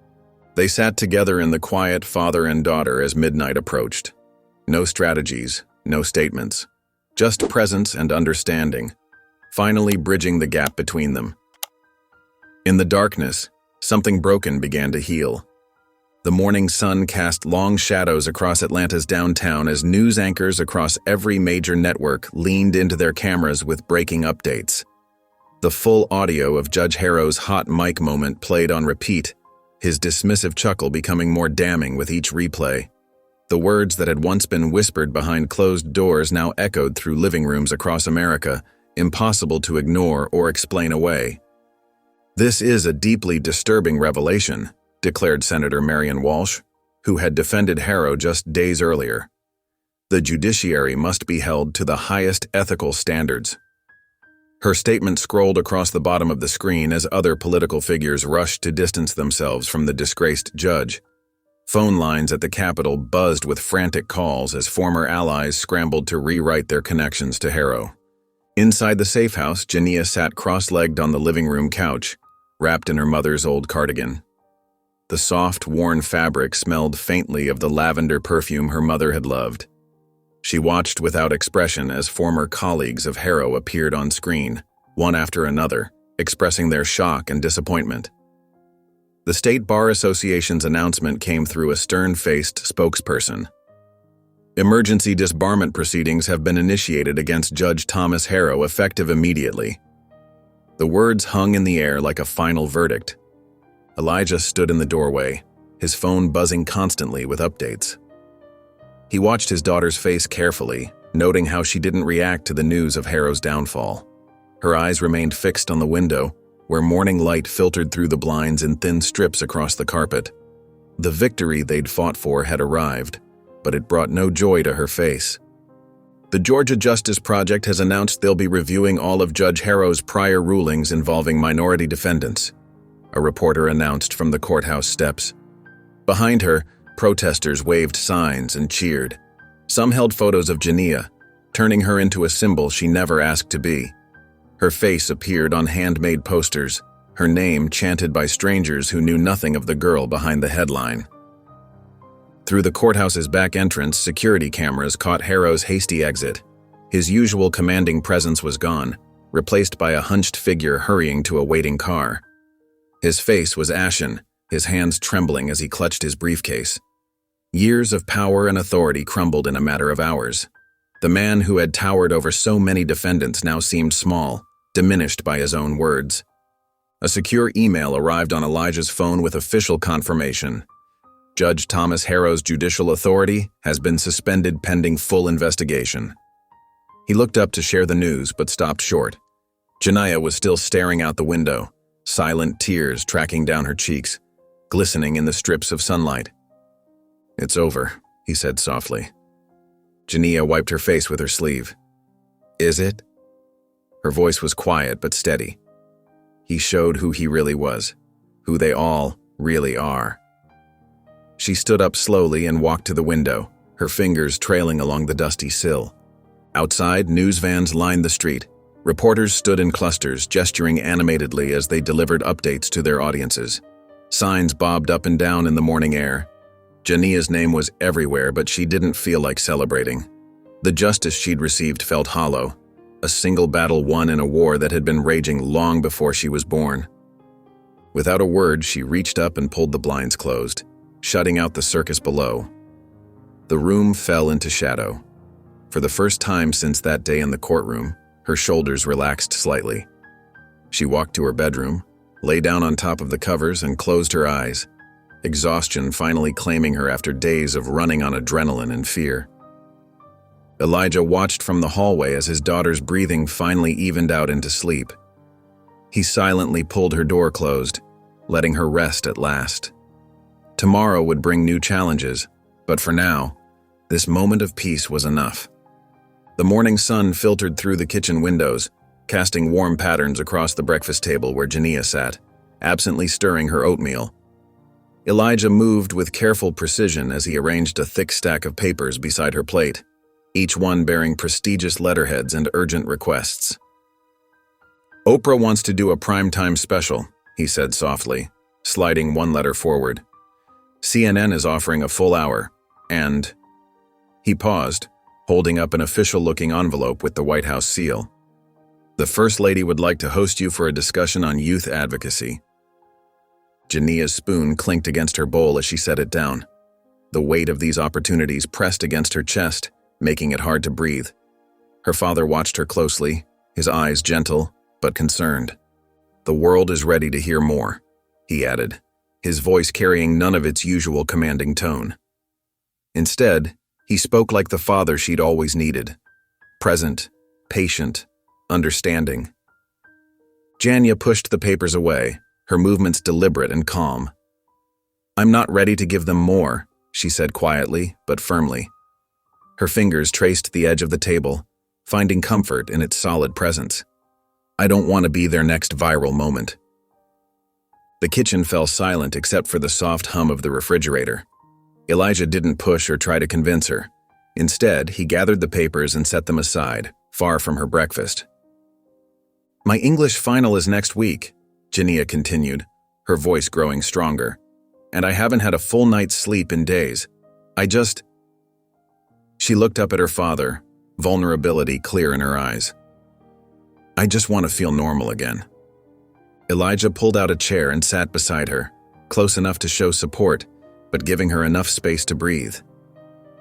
They sat together in the quiet, father and daughter, as midnight approached. No strategies, no statements, just presence and understanding, finally bridging the gap between them. In the darkness, something broken began to heal. The morning sun cast long shadows across Atlanta's downtown as news anchors across every major network leaned into their cameras with breaking updates. The full audio of Judge Harrow's hot mic moment played on repeat, his dismissive chuckle becoming more damning with each replay. The words that had once been whispered behind closed doors now echoed through living rooms across America, impossible to ignore or explain away. "This is a deeply disturbing revelation," declared Senator Marion Walsh, who had defended Harrow just days earlier. "The judiciary must be held to the highest ethical standards." Her statement scrolled across the bottom of the screen as other political figures rushed to distance themselves from the disgraced judge. Phone lines at the Capitol buzzed with frantic calls as former allies scrambled to rewrite their connections to Harrow. Inside the safe house, Jania sat cross-legged on the living room couch, wrapped in her mother's old cardigan. The soft, worn fabric smelled faintly of the lavender perfume her mother had loved. She watched without expression as former colleagues of Harrow appeared on screen, one after another, expressing their shock and disappointment. The State Bar Association's announcement came through a stern-faced spokesperson. "Emergency disbarment proceedings have been initiated against Judge Thomas Harrow, effective immediately." The words hung in the air like a final verdict. Elijah stood in the doorway, his phone buzzing constantly with updates. He watched his daughter's face carefully, noting how she didn't react to the news of Harrow's downfall. Her eyes remained fixed on the window, where morning light filtered through the blinds in thin strips across the carpet. The victory they'd fought for had arrived, but it brought no joy to her face. "The Georgia Justice Project has announced they'll be reviewing all of Judge Harrow's prior rulings involving minority defendants," a reporter announced from the courthouse steps. Behind her, protesters waved signs and cheered. Some held photos of Jania, turning her into a symbol she never asked to be. Her face appeared on handmade posters, her name chanted by strangers who knew nothing of the girl behind the headline. Through the courthouse's back entrance, security cameras caught Harrow's hasty exit. His usual commanding presence was gone, replaced by a hunched figure hurrying to a waiting car. His face was ashen, his hands trembling as he clutched his briefcase. Years of power and authority crumbled in a matter of hours. The man who had towered over so many defendants now seemed small, diminished by his own words. A secure email arrived on Elijah's phone with official confirmation. Judge Thomas Harrow's judicial authority has been suspended pending full investigation. He looked up to share the news but stopped short. Jania was still staring out the window, silent tears tracking down her cheeks, glistening in the strips of sunlight. "It's over," he said softly. Jania wiped her face with her sleeve. "Is it?" Her voice was quiet but steady. He showed who he really was, who they all, really are. She stood up slowly and walked to the window, her fingers trailing along the dusty sill. Outside, news vans lined the street. Reporters stood in clusters, gesturing animatedly as they delivered updates to their audiences. Signs bobbed up and down in the morning air. Jania's name was everywhere, but she didn't feel like celebrating. The justice she'd received felt hollow, a single battle won in a war that had been raging long before she was born. Without a word, she reached up and pulled the blinds closed, shutting out the circus below. The room fell into shadow. For the first time since that day in the courtroom, her shoulders relaxed slightly. She walked to her bedroom, lay down on top of the covers, and closed her eyes, exhaustion finally claiming her after days of running on adrenaline and fear. Elijah watched from the hallway as his daughter's breathing finally evened out into sleep. He silently pulled her door closed, letting her rest at last. Tomorrow would bring new challenges, but for now, this moment of peace was enough. The morning sun filtered through the kitchen windows, casting warm patterns across the breakfast table where Jania sat, absently stirring her oatmeal. Elijah moved with careful precision as he arranged a thick stack of papers beside her plate, each one bearing prestigious letterheads and urgent requests. "Oprah wants to do a primetime special," he said softly, sliding one letter forward. "CNN is offering a full hour, and—" He paused, holding up an official-looking envelope with the White House seal. "The First Lady would like to host you for a discussion on youth advocacy." Jania's spoon clinked against her bowl as she set it down. The weight of these opportunities pressed against her chest, making it hard to breathe. Her father watched her closely, his eyes gentle but concerned. "The world is ready to hear more," he added, his voice carrying none of its usual commanding tone. Instead, he spoke like the father she'd always needed, present, patient, understanding. Jania pushed the papers away, her movements deliberate and calm. "I'm not ready to give them more," she said quietly but firmly. Her fingers traced the edge of the table, finding comfort in its solid presence. "I don't want to be their next viral moment." The kitchen fell silent except for the soft hum of the refrigerator. Elijah didn't push or try to convince her. Instead, he gathered the papers and set them aside, far from her breakfast. "My English final is next week," Jania continued, her voice growing stronger, "and I haven't had a full night's sleep in days. She looked up at her father, vulnerability clear in her eyes. "I just want to feel normal again." Elijah pulled out a chair and sat beside her, close enough to show support, but giving her enough space to breathe.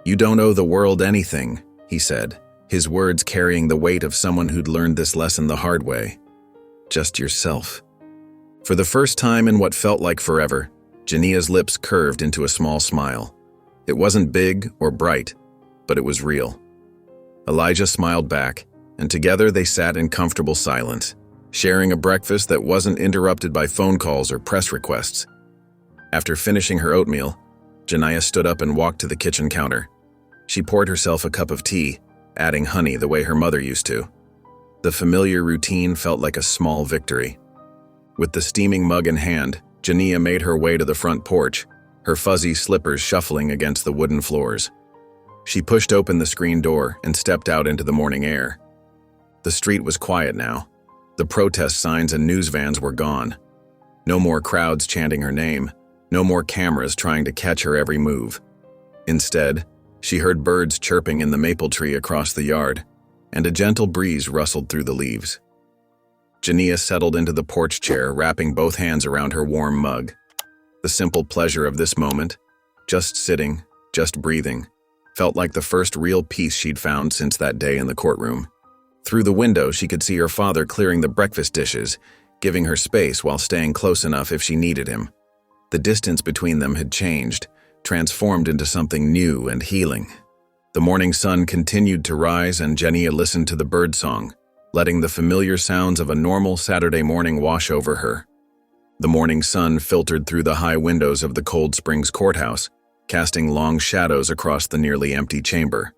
"You don't owe the world anything," he said, his words carrying the weight of someone who'd learned this lesson the hard way. "Just yourself." For the first time in what felt like forever, Jania's lips curved into a small smile. It wasn't big or bright, but it was real. Elijah smiled back, and together they sat in comfortable silence, sharing a breakfast that wasn't interrupted by phone calls or press requests. After finishing her oatmeal, Jania stood up and walked to the kitchen counter. She poured herself a cup of tea, adding honey the way her mother used to. The familiar routine felt like a small victory. With the steaming mug in hand, Jania made her way to the front porch, her fuzzy slippers shuffling against the wooden floors. She pushed open the screen door and stepped out into the morning air. The street was quiet now. The protest signs and news vans were gone. No more crowds chanting her name, no more cameras trying to catch her every move. Instead, she heard birds chirping in the maple tree across the yard, and a gentle breeze rustled through the leaves. Jania settled into the porch chair, wrapping both hands around her warm mug. The simple pleasure of this moment, just sitting, just breathing, felt like the first real peace she'd found since that day in the courtroom. Through the window, she could see her father clearing the breakfast dishes, giving her space while staying close enough if she needed him. The distance between them had changed, transformed into something new and healing. The morning sun continued to rise, and Jania listened to the birdsong, letting the familiar sounds of a normal Saturday morning wash over her. The morning sun filtered through the high windows of the Cold Springs courthouse, casting long shadows across the nearly empty chamber.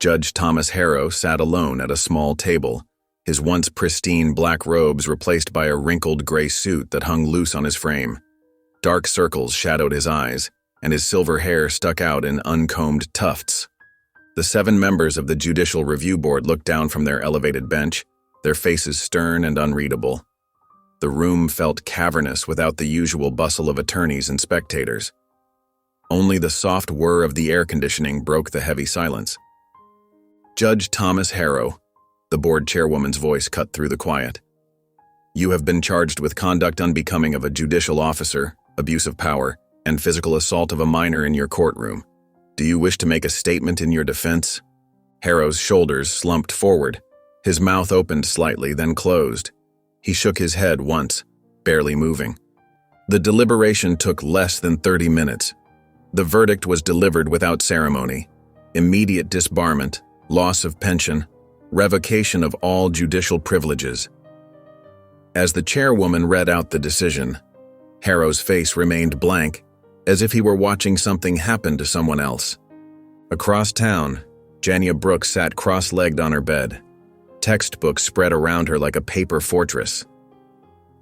Judge Thomas Harrow sat alone at a small table, his once pristine black robes replaced by a wrinkled gray suit that hung loose on his frame. Dark circles shadowed his eyes, and his silver hair stuck out in uncombed tufts. The 7 members of the Judicial Review Board looked down from their elevated bench, their faces stern and unreadable. The room felt cavernous without the usual bustle of attorneys and spectators. Only the soft whir of the air conditioning broke the heavy silence. Judge Thomas Harrow, the board chairwoman's voice cut through the quiet. You have been charged with conduct unbecoming of a judicial officer, abuse of power, and physical assault of a minor in your courtroom. Do you wish to make a statement in your defense? Harrow's shoulders slumped forward. His mouth opened slightly, then closed. He shook his head once, barely moving. The deliberation took less than 30 minutes. The verdict was delivered without ceremony. Immediate disbarment, loss of pension, revocation of all judicial privileges. As the chairwoman read out the decision, Harrow's face remained blank, as if he were watching something happen to someone else. Across town, Jania Brooks sat cross-legged on her bed. Textbooks spread around her like a paper fortress.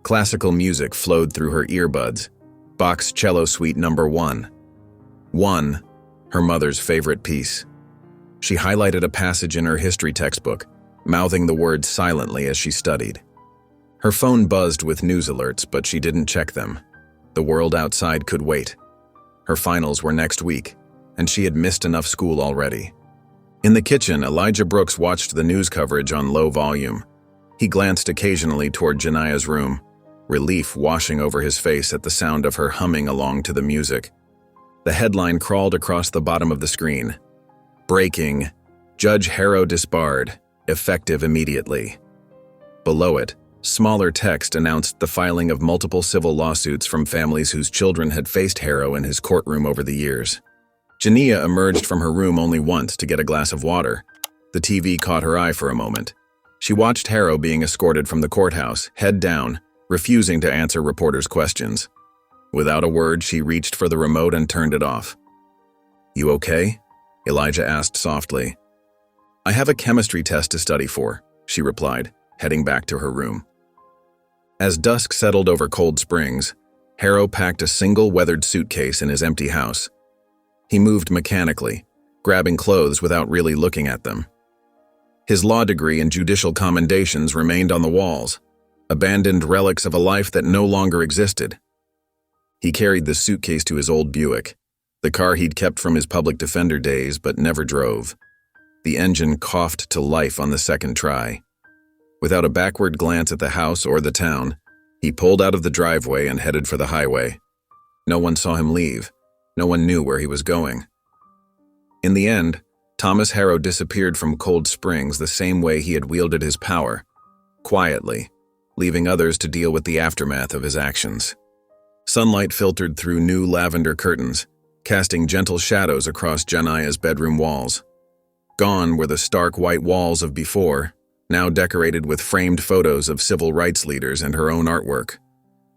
Classical music flowed through her earbuds. Bach's Cello Suite No. 1. 1, her mother's favorite piece. She highlighted a passage in her history textbook, mouthing the words silently as she studied. Her phone buzzed with news alerts, but she didn't check them. The world outside could wait. Her finals were next week, and she had missed enough school already. In the kitchen, Elijah Brooks watched the news coverage on low volume. He glanced occasionally toward Jania's room, relief washing over his face at the sound of her humming along to the music. The headline crawled across the bottom of the screen. Breaking, Judge Harrow disbarred, effective immediately. Below it, smaller text announced the filing of multiple civil lawsuits from families whose children had faced Harrow in his courtroom over the years. Jania emerged from her room only once to get a glass of water. The TV caught her eye for a moment. She watched Harrow being escorted from the courthouse, head down, refusing to answer reporters' questions. Without a word, she reached for the remote and turned it off. You okay? Elijah asked softly. I have a chemistry test to study for, she replied, heading back to her room. As dusk settled over Cold Springs, Harrow packed a single weathered suitcase in his empty house. He moved mechanically, grabbing clothes without really looking at them. His law degree and judicial commendations remained on the walls, abandoned relics of a life that no longer existed. He carried the suitcase to his old Buick, the car he'd kept from his public defender days but never drove. The engine coughed to life on the second try. Without a backward glance at the house or the town, he pulled out of the driveway and headed for the highway. No one saw him leave. No one knew where he was going. In the end, Thomas Harrow disappeared from Cold Springs the same way he had wielded his power, quietly, leaving others to deal with the aftermath of his actions. Sunlight filtered through new lavender curtains, casting gentle shadows across Jania's bedroom walls. Gone were the stark white walls of before, now decorated with framed photos of civil rights leaders and her own artwork.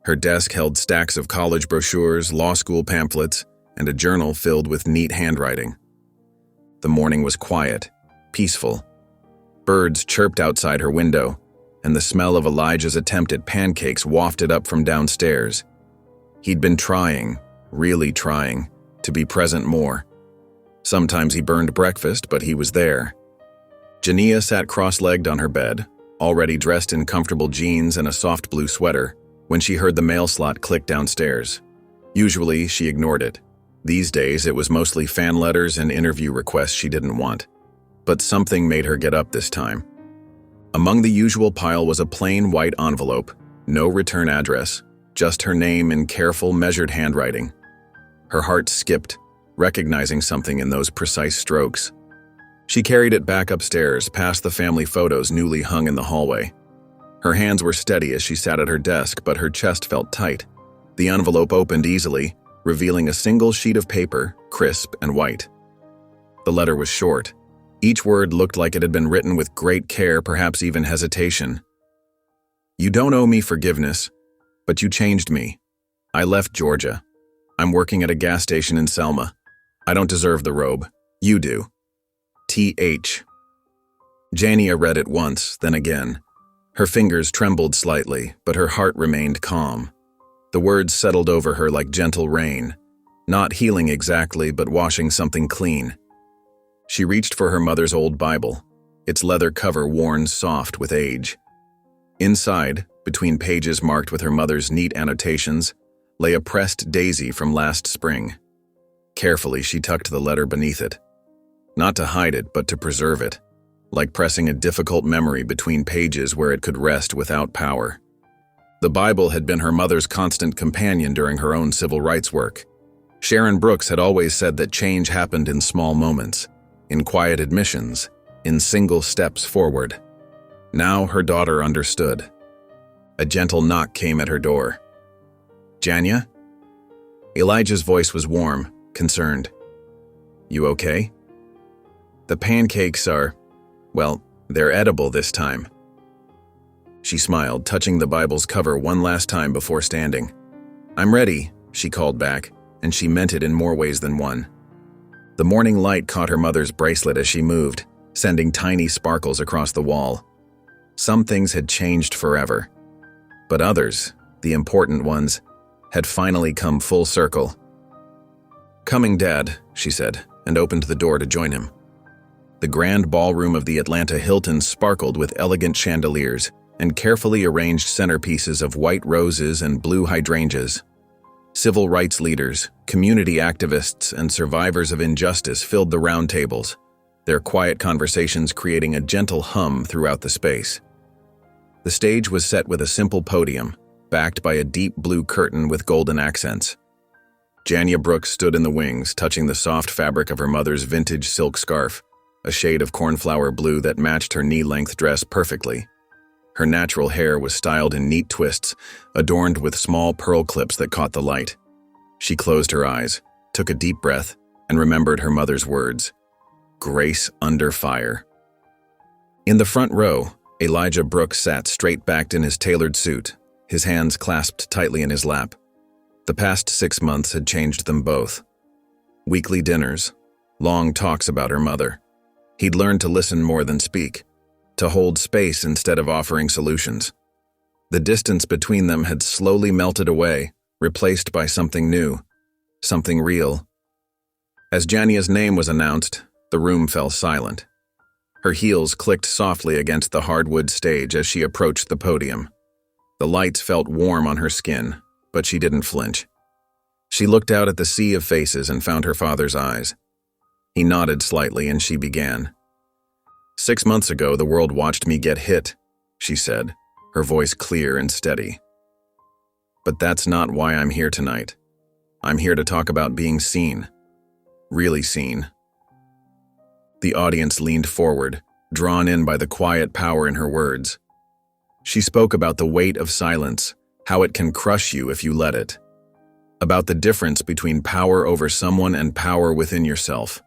Her desk held stacks of college brochures, law school pamphlets, and a journal filled with neat handwriting. The morning was quiet, peaceful. Birds chirped outside her window, and the smell of Elijah's attempt at pancakes wafted up from downstairs. He'd been trying, really trying, to be present more. Sometimes he burned breakfast, but he was there. Jania sat cross-legged on her bed, already dressed in comfortable jeans and a soft blue sweater, when she heard the mail slot click downstairs. Usually, she ignored it. These days, it was mostly fan letters and interview requests she didn't want. But something made her get up this time. Among the usual pile was a plain white envelope, no return address, just her name in careful, measured handwriting. Her heart skipped, recognizing something in those precise strokes. She carried it back upstairs, past the family photos newly hung in the hallway. Her hands were steady as she sat at her desk, but her chest felt tight. The envelope opened easily, revealing a single sheet of paper, crisp and white. The letter was short. Each word looked like it had been written with great care, perhaps even hesitation. You don't owe me forgiveness, but you changed me. I left Georgia. I'm working at a gas station in Selma. I don't deserve the robe. You do. T.H. Jania read it once, then again. Her fingers trembled slightly, but her heart remained calm. The words settled over her like gentle rain, not healing exactly, but washing something clean. She reached for her mother's old Bible, its leather cover worn soft with age. Inside, between pages marked with her mother's neat annotations, lay a pressed daisy from last spring. Carefully, she tucked the letter beneath it. Not to hide it, but to preserve it, like pressing a difficult memory between pages where it could rest without power. The Bible had been her mother's constant companion during her own civil rights work. Sharon Brooks had always said that change happened in small moments, in quiet admissions, in single steps forward. Now her daughter understood. A gentle knock came at her door. "Jania?" Elijah's voice was warm, concerned. "You okay?" "The pancakes are, well, they're edible this time." She smiled, touching the Bible's cover one last time before standing. "I'm ready," she called back, and she meant it in more ways than one. The morning light caught her mother's bracelet as she moved, sending tiny sparkles across the wall. Some things had changed forever, but others, the important ones, had finally come full circle. "Coming, Dad," she said, and opened the door to join him. The grand ballroom of the Atlanta Hilton sparkled with elegant chandeliers and carefully arranged centerpieces of white roses and blue hydrangeas. Civil rights leaders, community activists, and survivors of injustice filled the round tables, their quiet conversations creating a gentle hum throughout the space. The stage was set with a simple podium, backed by a deep blue curtain with golden accents. Jania Brooks stood in the wings, touching the soft fabric of her mother's vintage silk scarf, a shade of cornflower blue that matched her knee-length dress perfectly. Her natural hair was styled in neat twists, adorned with small pearl clips that caught the light. She closed her eyes, took a deep breath, and remembered her mother's words. Grace under fire. In the front row, Elijah Brooks sat straight-backed in his tailored suit, his hands clasped tightly in his lap. The past 6 months had changed them both. Weekly dinners, long talks about her mother. He'd learned to listen more than speak, to hold space instead of offering solutions. The distance between them had slowly melted away, replaced by something new, something real. As Jania's name was announced, the room fell silent. Her heels clicked softly against the hardwood stage as she approached the podium. The lights felt warm on her skin, but she didn't flinch. She looked out at the sea of faces and found her father's eyes. He nodded slightly and she began. "6 months ago, the world watched me get hit," she said, her voice clear and steady. "But that's not why I'm here tonight. I'm here to talk about being seen. Really seen." The audience leaned forward, drawn in by the quiet power in her words. She spoke about the weight of silence, how it can crush you if you let it. About the difference between power over someone and power within yourself.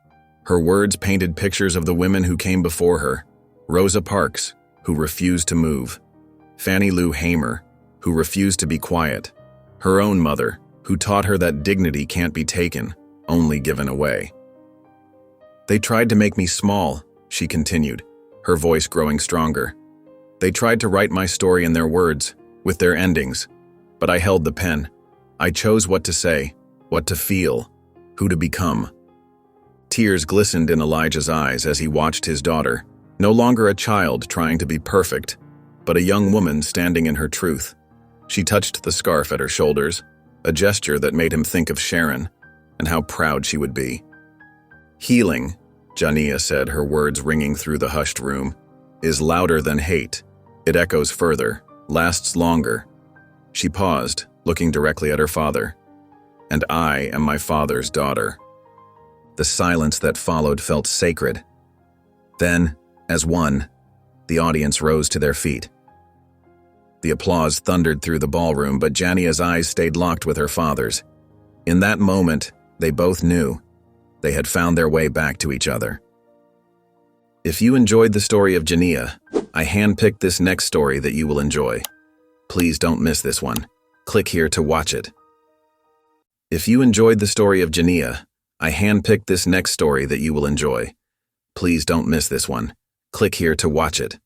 Her words painted pictures of the women who came before her. Rosa Parks, who refused to move. Fannie Lou Hamer, who refused to be quiet. Her own mother, who taught her that dignity can't be taken, only given away. "They tried to make me small," she continued, her voice growing stronger. "They tried to write my story in their words, with their endings, but I held the pen. I chose what to say, what to feel, who to become." Tears glistened in Elijah's eyes as he watched his daughter, no longer a child trying to be perfect, but a young woman standing in her truth. She touched the scarf at her shoulders, a gesture that made him think of Sharon and how proud she would be. "Healing," Jania said, her words ringing through the hushed room, "is louder than hate. It echoes further, lasts longer." She paused, looking directly at her father. "And I am my father's daughter." The silence that followed felt sacred. Then, as one, the audience rose to their feet. The applause thundered through the ballroom, but Jania's eyes stayed locked with her father's. In that moment, they both knew they had found their way back to each other. If you enjoyed the story of Jania, I handpicked this next story that you will enjoy. Please don't miss this one. Click here to watch it. If you enjoyed the story of Jania, I handpicked this next story that you will enjoy. Please don't miss this one. Click here to watch it.